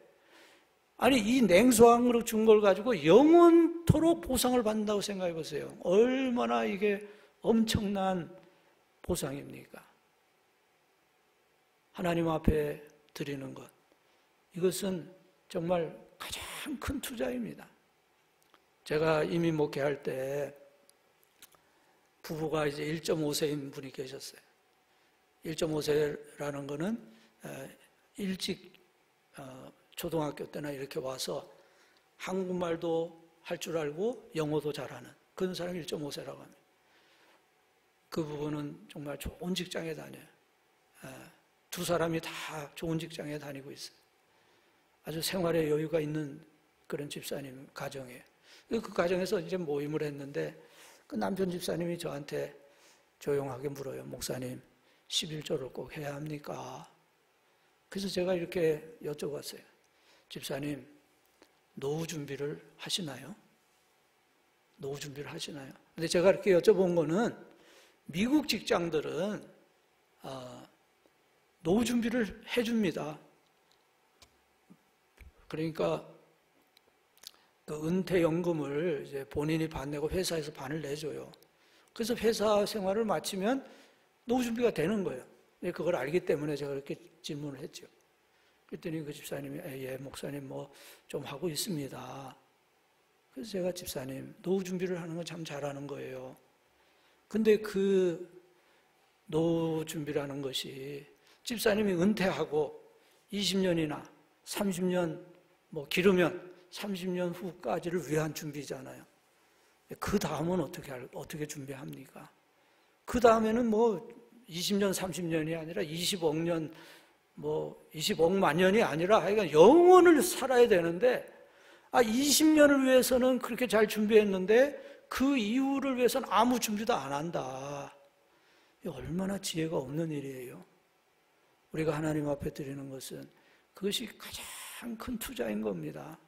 Speaker 1: 아니 이 냉수 한 그릇 준 걸 가지고 영원토록 보상을 받는다고 생각해 보세요. 얼마나 이게 엄청난 보상입니까? 하나님 앞에 드리는 것, 이것은 정말 가장 큰 투자입니다. 제가 이민 목회할 때 부부가 이제 1.5세인 분이 계셨어요. 1.5세라는 거는 일찍 초등학교 때나 이렇게 와서 한국말도 할 줄 알고 영어도 잘하는 그런 사람이 1.5세라고 합니다. 그 부부는 정말 좋은 직장에 다녀요. 두 사람이 다 좋은 직장에 다니고 있어요. 아주 생활에 여유가 있는 그런 집사님 가정이에요. 그 가정에서 이제 모임을 했는데 그 남편 집사님이 저한테 조용하게 물어요. 목사님, 11조를 꼭 해야 합니까? 그래서 제가 이렇게 여쭤봤어요. 집사님, 노후 준비를 하시나요? 노후 준비를 하시나요? 근데 제가 이렇게 여쭤본 거는 미국 직장들은 노후 준비를 해줍니다. 그러니까 그 은퇴연금을 이제 본인이 반 내고 회사에서 반을 내줘요. 그래서 회사 생활을 마치면 노후 준비가 되는 거예요. 그걸 알기 때문에 제가 그렇게 질문을 했죠. 그랬더니 그 집사님이 예, 목사님 뭐 좀 하고 있습니다. 그래서 제가 집사님, 노후 준비를 하는 건 참 잘하는 거예요. 근데 그 노후 준비라는 것이 집사님이 은퇴하고 20년이나 30년 뭐 기르면 30년 후까지를 위한 준비잖아요. 그 다음은 어떻게 준비합니까? 그 다음에는 뭐 20년, 30년이 아니라 20억 년, 뭐 20억만 년이 아니라 하여간 영원을 살아야 되는데 20년을 위해서는 그렇게 잘 준비했는데 그 이후를 위해서는 아무 준비도 안 한다. 얼마나 지혜가 없는 일이에요. 우리가 하나님 앞에 드리는 것은 그것이 가장 큰 투자인 겁니다.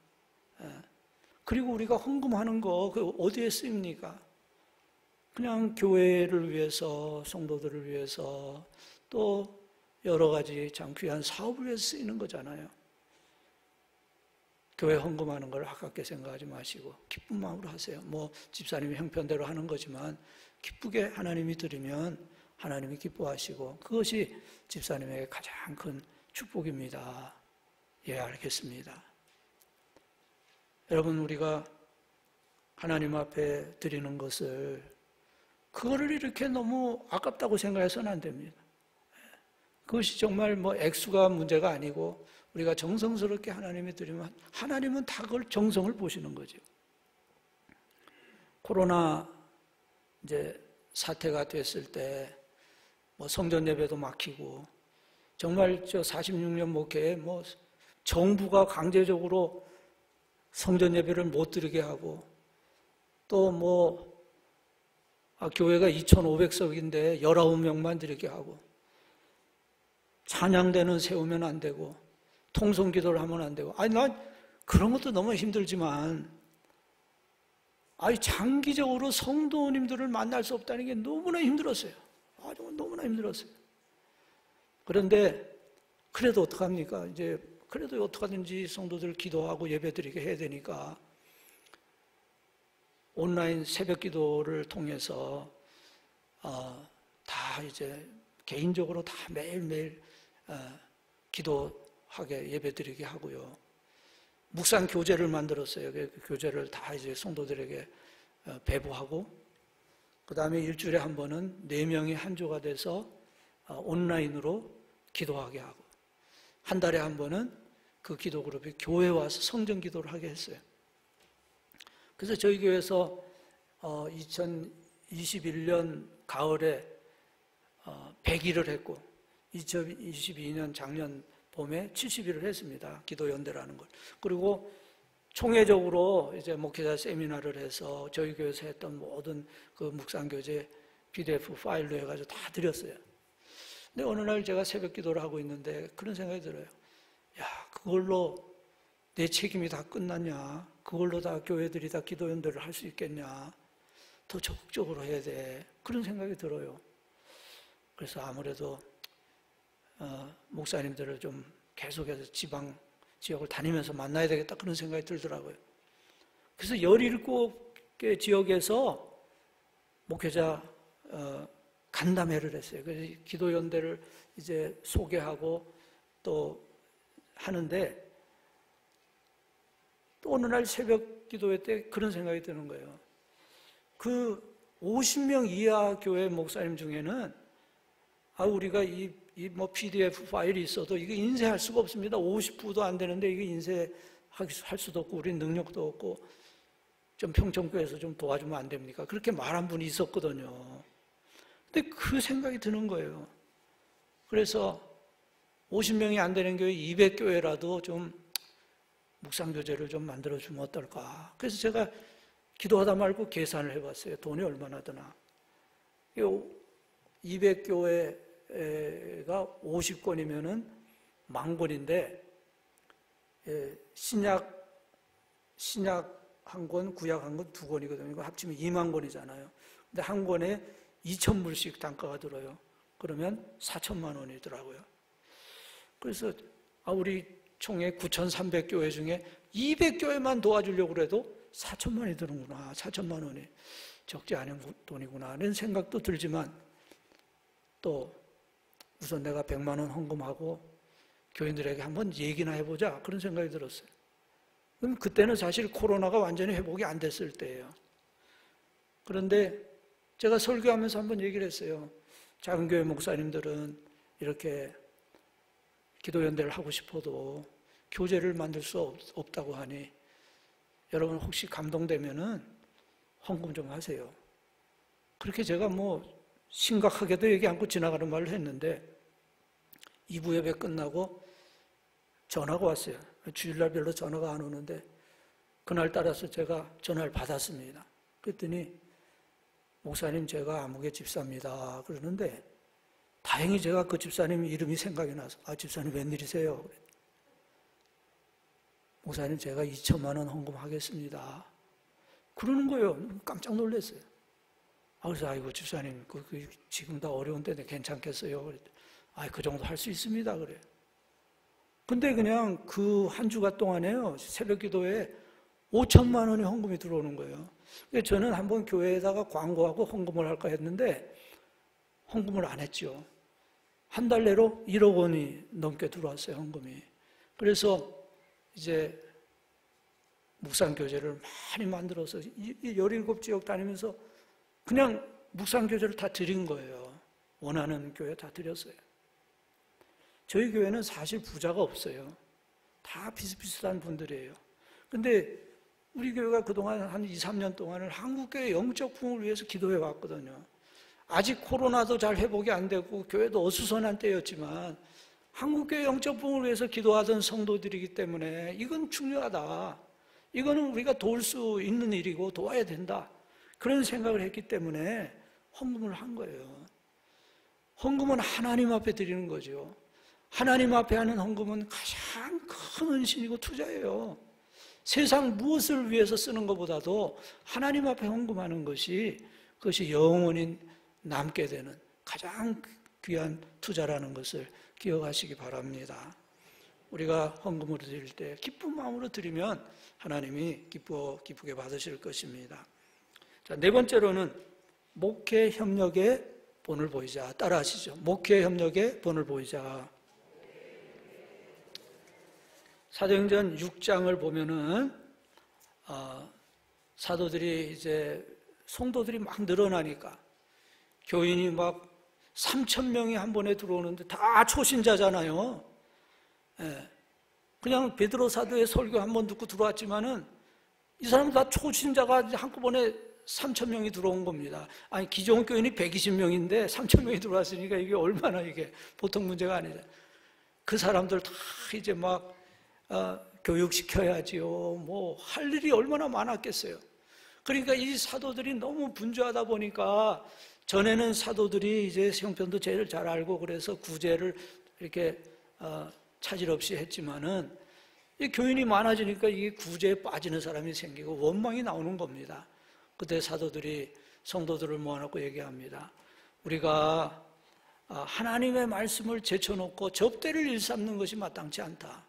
Speaker 1: 그리고 우리가 헌금하는 거 어디에 쓰입니까? 그냥 교회를 위해서, 성도들을 위해서, 또 여러 가지 참 귀한 사업을 위해서 쓰이는 거잖아요. 교회 헌금하는 걸 아깝게 생각하지 마시고 기쁜 마음으로 하세요. 뭐 집사님이 형편대로 하는 거지만 기쁘게 하나님이 드리면 하나님이 기뻐하시고 그것이 집사님에게 가장 큰 축복입니다. 예, 알겠습니다. 여러분, 우리가 하나님 앞에 드리는 것을 그거를 이렇게 너무 아깝다고 생각해서는 안 됩니다. 그것이 정말 뭐 액수가 문제가 아니고 우리가 정성스럽게 하나님이 드리면 하나님은 다 그걸 정성을 보시는 거죠. 코로나 이제 사태가 됐을 때 뭐 성전 예배도 막히고 정말 저 46년 목회에 뭐 정부가 강제적으로 성전 예배를 못 드리게 하고 또 뭐 교회가 2,500석인데 19명만 드리게 하고 찬양대는 세우면 안 되고 통성기도를 하면 안 되고 난 그런 것도 너무 힘들지만 장기적으로 성도님들을 만날 수 없다는 게 너무나 힘들었어요. 너무나 힘들었어요. 그런데 그래도 어떡합니까? 그래도 어떡하든지 성도들 기도하고 예배드리게 해야 되니까 온라인 새벽 기도를 통해서 다 이제 개인적으로 다 매일매일 기도하게 예배드리게 하고요. 묵상 교재를 만들었어요. 그 교재를 다 이제 성도들에게 배부하고 그 다음에 일주일에 한 번은 4명이 한 조가 돼서 온라인으로 기도하게 하고 한 달에 한 번은 그 기도 그룹이 교회에 와서 성전 기도를 하게 했어요. 그래서 저희 교회에서 2021년 가을에 100일을 했고 2022년 작년 봄에 70일을 했습니다. 기도연대라는 걸. 그리고 총회적으로 이제 목회자 세미나를 해서 저희 교회에서 했던 모든 그 묵상교재 PDF 파일로 해가지고 다 드렸어요. 근데 어느 날 제가 새벽 기도를 하고 있는데 그런 생각이 들어요. 그걸로 내 책임이 다 끝났냐? 그걸로 다 교회들이 다 기도연대를 할 수 있겠냐? 더 적극적으로 해야 돼. 그런 생각이 들어요. 그래서 아무래도 목사님들을 좀 계속해서 지역을 다니면서 만나야 되겠다 그런 생각이 들더라고요. 그래서 17개 지역에서 목회자 간담회를 했어요. 그래서 기도연대를 이제 소개하고 또 하는데 또 어느 날 새벽 기도회 때 그런 생각이 드는 거예요. 그 50명 이하 교회 목사님 중에는 우리가 이 PDF 파일이 있어도 이게 인쇄할 수가 없습니다. 50부도 안 되는데 이게 인쇄할 수도 없고 우리 능력도 없고 좀 평촌교회에서 좀 도와주면 안 됩니까? 그렇게 말한 분이 있었거든요. 근데 그 생각이 드는 거예요. 그래서 50명이 안 되는 교회 200교회라도 좀 묵상교재를 좀 만들어주면 어떨까? 그래서 제가 기도하다 말고 계산을 해봤어요. 돈이 얼마나 드나. 200교회가 50권이면은 10,000권인데, 신약 한 권, 구약 한 권, 2권이거든요. 이거 합치면 20,000권이잖아요. 근데 한 권에 2,000불씩 단가가 들어요. 그러면 4,000만 원이더라고요. 그래서 우리 총회 9,300교회 중에 200교회만 도와주려고 해도 4,000만 원이 드는구나. 4,000만 원이 적지 않은 돈이구나 하는 생각도 들지만 또 우선 내가 100만 원 헌금하고 교인들에게 한번 얘기나 해보자 그런 생각이 들었어요. 그럼 그때는 사실 코로나가 완전히 회복이 안 됐을 때예요. 그런데 제가 설교하면서 한번 얘기를 했어요. 작은 교회 목사님들은 이렇게 기도연대를 하고 싶어도 교재를 만들 수 없다고 하니 여러분 혹시 감동되면은 헌금 좀 하세요. 그렇게 제가 심각하게도 얘기 않고 지나가는 말을 했는데 2부 예배 끝나고 전화가 왔어요. 주일날 별로 전화가 안 오는데 그날 따라서 제가 전화를 받았습니다. 그랬더니 목사님 제가 아무개 집사입니다. 그러는데 다행히 제가 그 집사님 이름이 생각이 나서 집사님 웬일이세요? 목사님 제가 2,000만 원 헌금하겠습니다. 그러는 거예요. 깜짝 놀랐어요. 그래서 아이고 집사님 지금 다 어려운데 괜찮겠어요? 그 정도 할 수 있습니다. 그래. 근데 그냥 그 한 주간 동안에요. 새벽 기도에 5,000만 원이 헌금이 들어오는 거예요. 저는 한번 교회에다가 광고하고 헌금을 할까 했는데 헌금을 안 했죠. 한 달 내로 1억 원이 넘게 들어왔어요. 헌금이. 그래서 이제 묵상교재를 많이 만들어서 17지역 다니면서 그냥 묵상교재를 다 드린 거예요. 원하는 교회 다 드렸어요. 저희 교회는 사실 부자가 없어요. 다 비슷비슷한 분들이에요. 근데 우리 교회가 그동안 한 2, 3년 동안을 한국교회 영적 부흥을 위해서 기도해 왔거든요. 아직 코로나도 잘 회복이 안 되고 교회도 어수선한 때였지만 한국교회 영적 부흥을 위해서 기도하던 성도들이기 때문에 이건 중요하다. 이거는 우리가 도울 수 있는 일이고 도와야 된다. 그런 생각을 했기 때문에 헌금을 한 거예요. 헌금은 하나님 앞에 드리는 거죠. 하나님 앞에 하는 헌금은 가장 큰 헌신이고 투자예요. 세상 무엇을 위해서 쓰는 것보다도 하나님 앞에 헌금하는 것이 그것이 영원히 남게 되는 가장 귀한 투자라는 것을 기억하시기 바랍니다. 우리가 헌금을 드릴 때 기쁜 마음으로 드리면 하나님이 기쁘게 받으실 것입니다. 자, 네 번째로는 목회 협력의 본을 보이자. 따라하시죠. 목회 협력의 본을 보이자. 사도행전 6장을 보면은 사도들이 이제 성도들이 막 늘어나니까 교인이 막 3,000명이 한 번에 들어오는데 다 초신자잖아요. 예. 그냥 베드로 사도의 설교 한 번 듣고 들어왔지만은 이 사람 다 초신자가 한꺼번에 3,000명이 들어온 겁니다. 아니 기존 교인이 120명인데 3,000명이 들어왔으니까 이게 얼마나 이게 보통 문제가 아니죠. 그 사람들 다 이제 막 교육시켜야지요. 뭐 할 일이 얼마나 많았겠어요. 그러니까 이 사도들이 너무 분주하다 보니까 전에는 사도들이 이제 형편도 제일 잘 알고 그래서 구제를 이렇게 차질 없이 했지만은 이 교인이 많아지니까 이게 구제에 빠지는 사람이 생기고 원망이 나오는 겁니다. 그때 사도들이 성도들을 모아놓고 얘기합니다. 우리가 하나님의 말씀을 제쳐놓고 접대를 일삼는 것이 마땅치 않다.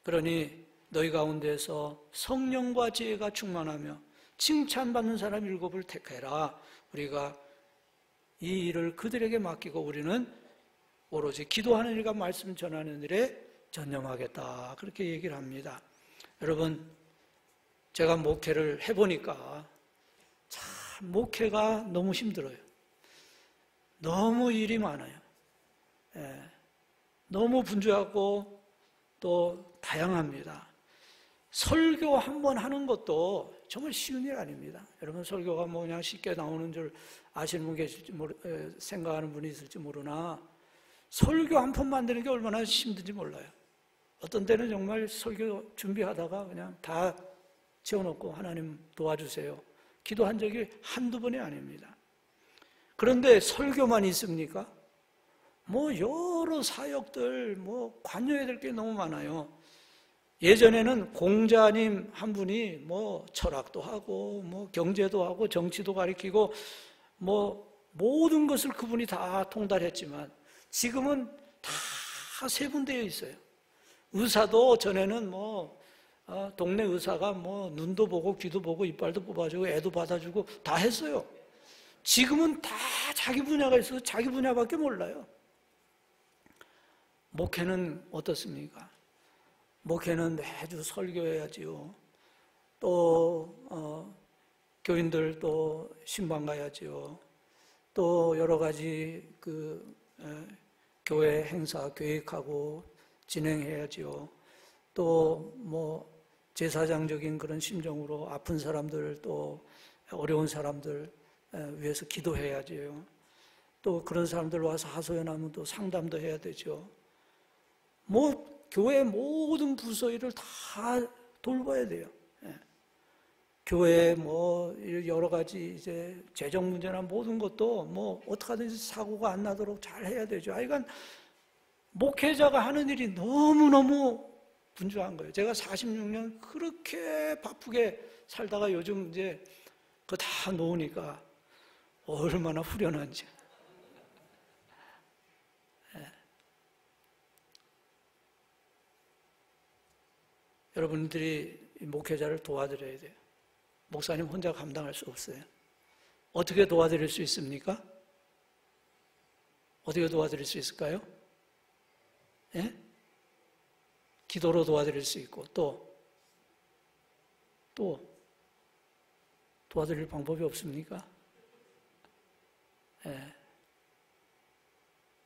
Speaker 1: 그러니 너희 가운데서 성령과 지혜가 충만하며 칭찬받는 사람 7을 택해라. 우리가 이 일을 그들에게 맡기고 우리는 오로지 기도하는 일과 말씀 전하는 일에 전념하겠다. 그렇게 얘기를 합니다. 여러분, 제가 목회를 해보니까 참 목회가 너무 힘들어요. 너무 일이 많아요. 예, 너무 분주하고 또 다양합니다. 설교 한 번 하는 것도 정말 쉬운 일 아닙니다. 여러분 설교가 뭐 그냥 쉽게 나오는 줄 아시는 분 계실지 생각하는 분이 있을지 모르나 설교 한 편 만드는 게 얼마나 힘든지 몰라요. 어떤 때는 정말 설교 준비하다가 그냥 다 지어놓고 하나님 도와주세요. 기도한 적이 한두 번이 아닙니다. 그런데 설교만 있습니까? 뭐 여러 사역들, 뭐 관여해야 될 게 너무 많아요. 예전에는 공자님 한 분이 뭐 철학도 하고 뭐 경제도 하고 정치도 가리키고 뭐 모든 것을 그분이 다 통달했지만 지금은 다 세분되어 있어요. 의사도 전에는 뭐 동네 의사가 뭐 눈도 보고 귀도 보고 이빨도 뽑아주고 애도 받아주고 다 했어요. 지금은 다 자기 분야가 있어서 자기 분야밖에 몰라요. 목회는 어떻습니까? 목회는 매주 설교해야지요. 또 교인들 또 신방 가야지요. 또 여러 가지 교회 행사 계획하고 진행해야지요. 또 뭐 제사장적인 그런 심정으로 아픈 사람들 또 어려운 사람들 위해서 기도해야지요. 또 그런 사람들 와서 하소연하면 또 상담도 해야 되죠. 뭐 교회 모든 부서 일을 다 돌봐야 돼요. 교회 뭐 여러 가지 이제 재정 문제나 모든 것도 뭐 어떻게 하든지 사고가 안 나도록 잘 해야 되죠. 하여간 목회자가 하는 일이 너무너무 분주한 거예요. 제가 46년 그렇게 바쁘게 살다가 요즘 이제 그거 다 놓으니까 얼마나 후련한지. 여러분들이 목회자를 도와드려야 돼요. 목사님 혼자 감당할 수 없어요. 어떻게 도와드릴 수 있습니까? 어떻게 도와드릴 수 있을까요? 예? 기도로 도와드릴 수 있고 또 도와드릴 방법이 없습니까? 예.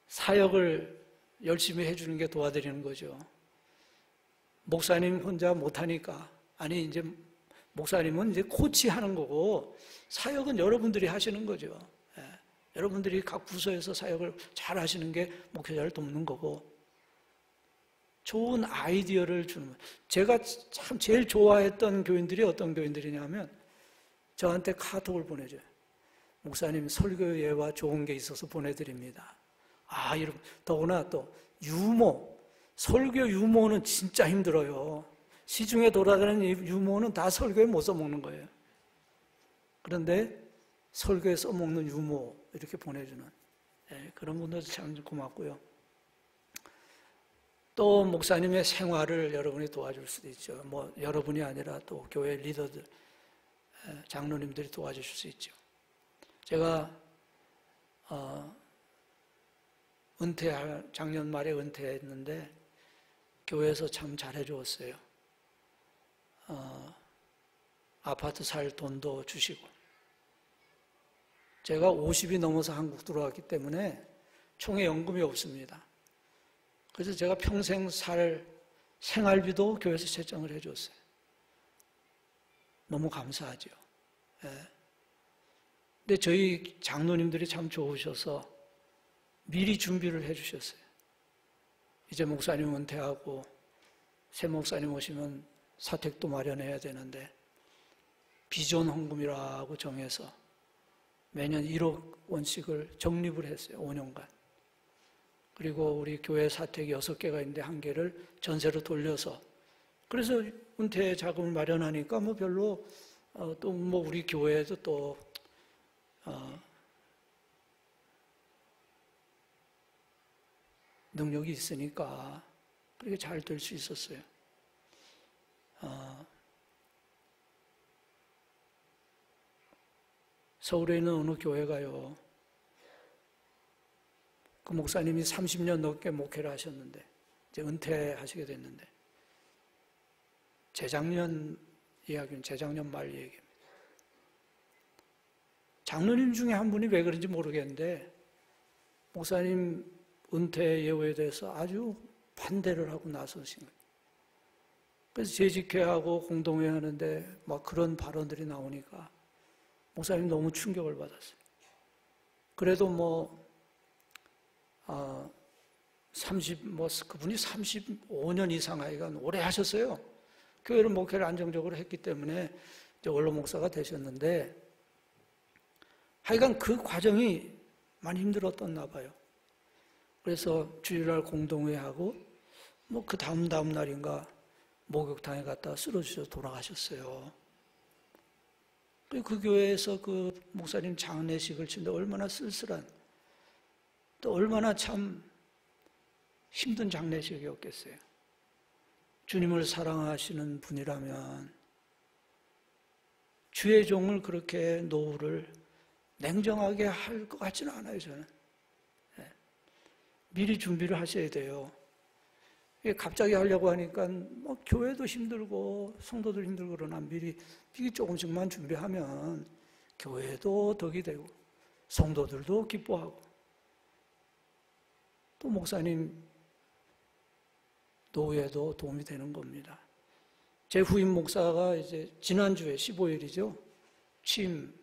Speaker 1: 사역을 열심히 해주는 게 도와드리는 거죠. 목사님 혼자 못하니까 아니 이제 목사님은 이제 코치하는 거고 사역은 여러분들이 하시는 거죠. 여러분들이 각 부서에서 사역을 잘 하시는 게 목회자를 돕는 거고, 좋은 아이디어를 주는 거예요. 제가 참 제일 좋아했던 교인들이 어떤 교인들이냐면 저한테 카톡을 보내줘요. 목사님 설교 예와 좋은 게 있어서 보내드립니다. 이런, 더구나 또 유머, 설교 유머는 진짜 힘들어요. 시중에 돌아다니는 유머는 다 설교에 못 써먹는 거예요. 그런데 설교에 써먹는 유머 이렇게 보내주는 그런 분들도 참 고맙고요. 또 목사님의 생활을 여러분이 도와줄 수도 있죠. 뭐 여러분이 아니라 또 교회 리더들, 장로님들이 도와주실 수 있죠. 제가 작년 말에 은퇴했는데 교회에서 참 잘해주었어요. 아파트 살 돈도 주시고, 제가 50이 넘어서 한국 들어왔기 때문에 총회 연금이 없습니다. 그래서 제가 평생 살 생활비도 교회에서 채정을 해줬어요. 너무 감사하죠. 근데 저희 장로님들이 참 좋으셔서 미리 준비를 해주셨어요. 이제 목사님 은퇴하고 새 목사님 오시면 사택도 마련해야 되는데 비전 헌금이라고 정해서 매년 1억 원씩을 적립을 했어요. 5년간. 그리고 우리 교회 사택이 6개가 있는데 1개를 전세로 돌려서, 그래서 은퇴 자금을 마련하니까 뭐 별로 또 뭐 우리 교회에도 또 능력이 있으니까 그렇게 잘 될 수 있었어요. 서울에 있는 어느 교회가요, 그 목사님이 30년 넘게 목회를 하셨는데 이제 은퇴하시게 됐는데, 재작년 말 얘기입니다. 장로님 중에 한 분이 왜 그런지 모르겠는데 목사님 은퇴 예우에 대해서 아주 반대를 하고 나서신 거예요. 그래서 재직회하고 공동회 하는데 막 그런 발언들이 나오니까 목사님 너무 충격을 받았어요. 그래도 그분이 35년 이상 하여간 오래 하셨어요. 교회를 목회를 안정적으로 했기 때문에 이제 원로 목사가 되셨는데, 하여간 그 과정이 많이 힘들었었나 봐요. 그래서 주일날 공동회하고 그 다음 날인가 목욕탕에 갔다 쓰러지셔서 돌아가셨어요. 그 교회에서 그 목사님 장례식을 치는데 얼마나 쓸쓸한, 또 얼마나 참 힘든 장례식이었겠어요. 주님을 사랑하시는 분이라면 주의 종을 그렇게 노후를 냉정하게 할 것 같지는 않아요, 저는. 미리 준비를 하셔야 돼요. 갑자기 하려고 하니까 교회도 힘들고 성도들 힘들고, 그러나 미리 조금씩만 준비하면 교회도 덕이 되고 성도들도 기뻐하고 또 목사님 노후에도 도움이 되는 겁니다. 제 후임 목사가 이제 지난주에 15일이죠. 취임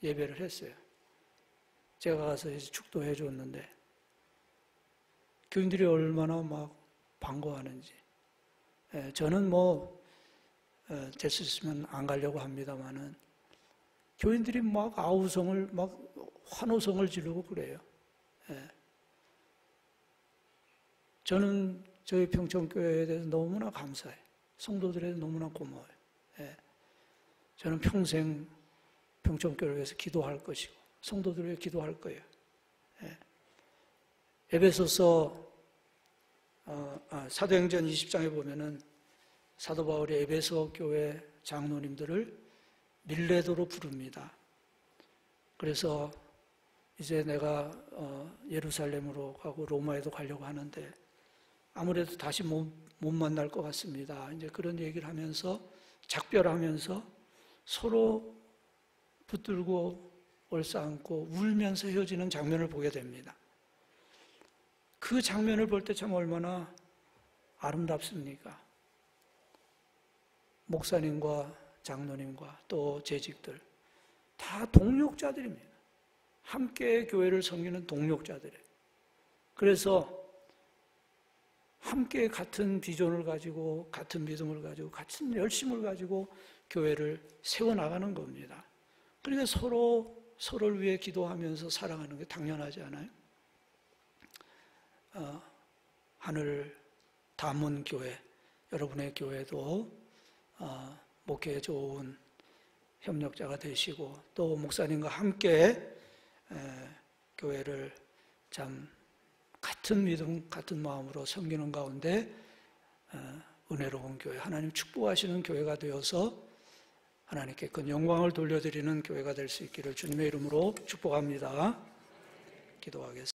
Speaker 1: 예배를 했어요. 제가 가서 이제 축도해 줬는데 교인들이 얼마나 막 반가워하는지. 저는 될 수 있으면 안 가려고 합니다만은 교인들이 막 아우성을 환호성을 지르고 그래요. 저는 저희 평촌교회에 대해서 너무나 감사해요. 성도들에 대해서 너무나 고마워요. 저는 평생 평촌교회를 위해서 기도할 것이고 성도들을 위해 기도할 거예요. 에베소서 사도행전 20장에 보면은 사도 바울이 에베소 교회 장로님들을 밀레도로 부릅니다. 그래서 이제 내가 예루살렘으로 가고 로마에도 가려고 하는데 아무래도 다시 못 만날 것 같습니다. 이제 그런 얘기를 하면서 작별하면서 서로 붙들고 얼싸안고 울면서 헤어지는 장면을 보게 됩니다. 그 장면을 볼 때 참 얼마나 아름답습니까? 목사님과 장로님과 또 재직들 다 동력자들입니다. 함께 교회를 섬기는 동력자들이에요. 그래서 함께 같은 비전을 가지고 같은 믿음을 가지고 같은 열심을 가지고 교회를 세워나가는 겁니다. 그러니까 서로를 위해 기도하면서 살아가는 게 당연하지 않아요? 하늘 다문교회, 여러분의 교회도 목회에 좋은 협력자가 되시고 또 목사님과 함께 교회를 참 같은 믿음, 같은 마음으로 섬기는 가운데 은혜로운 교회, 하나님 축복하시는 교회가 되어서 하나님께 큰 영광을 돌려드리는 교회가 될 수 있기를 주님의 이름으로 축복합니다. 기도하겠습니다.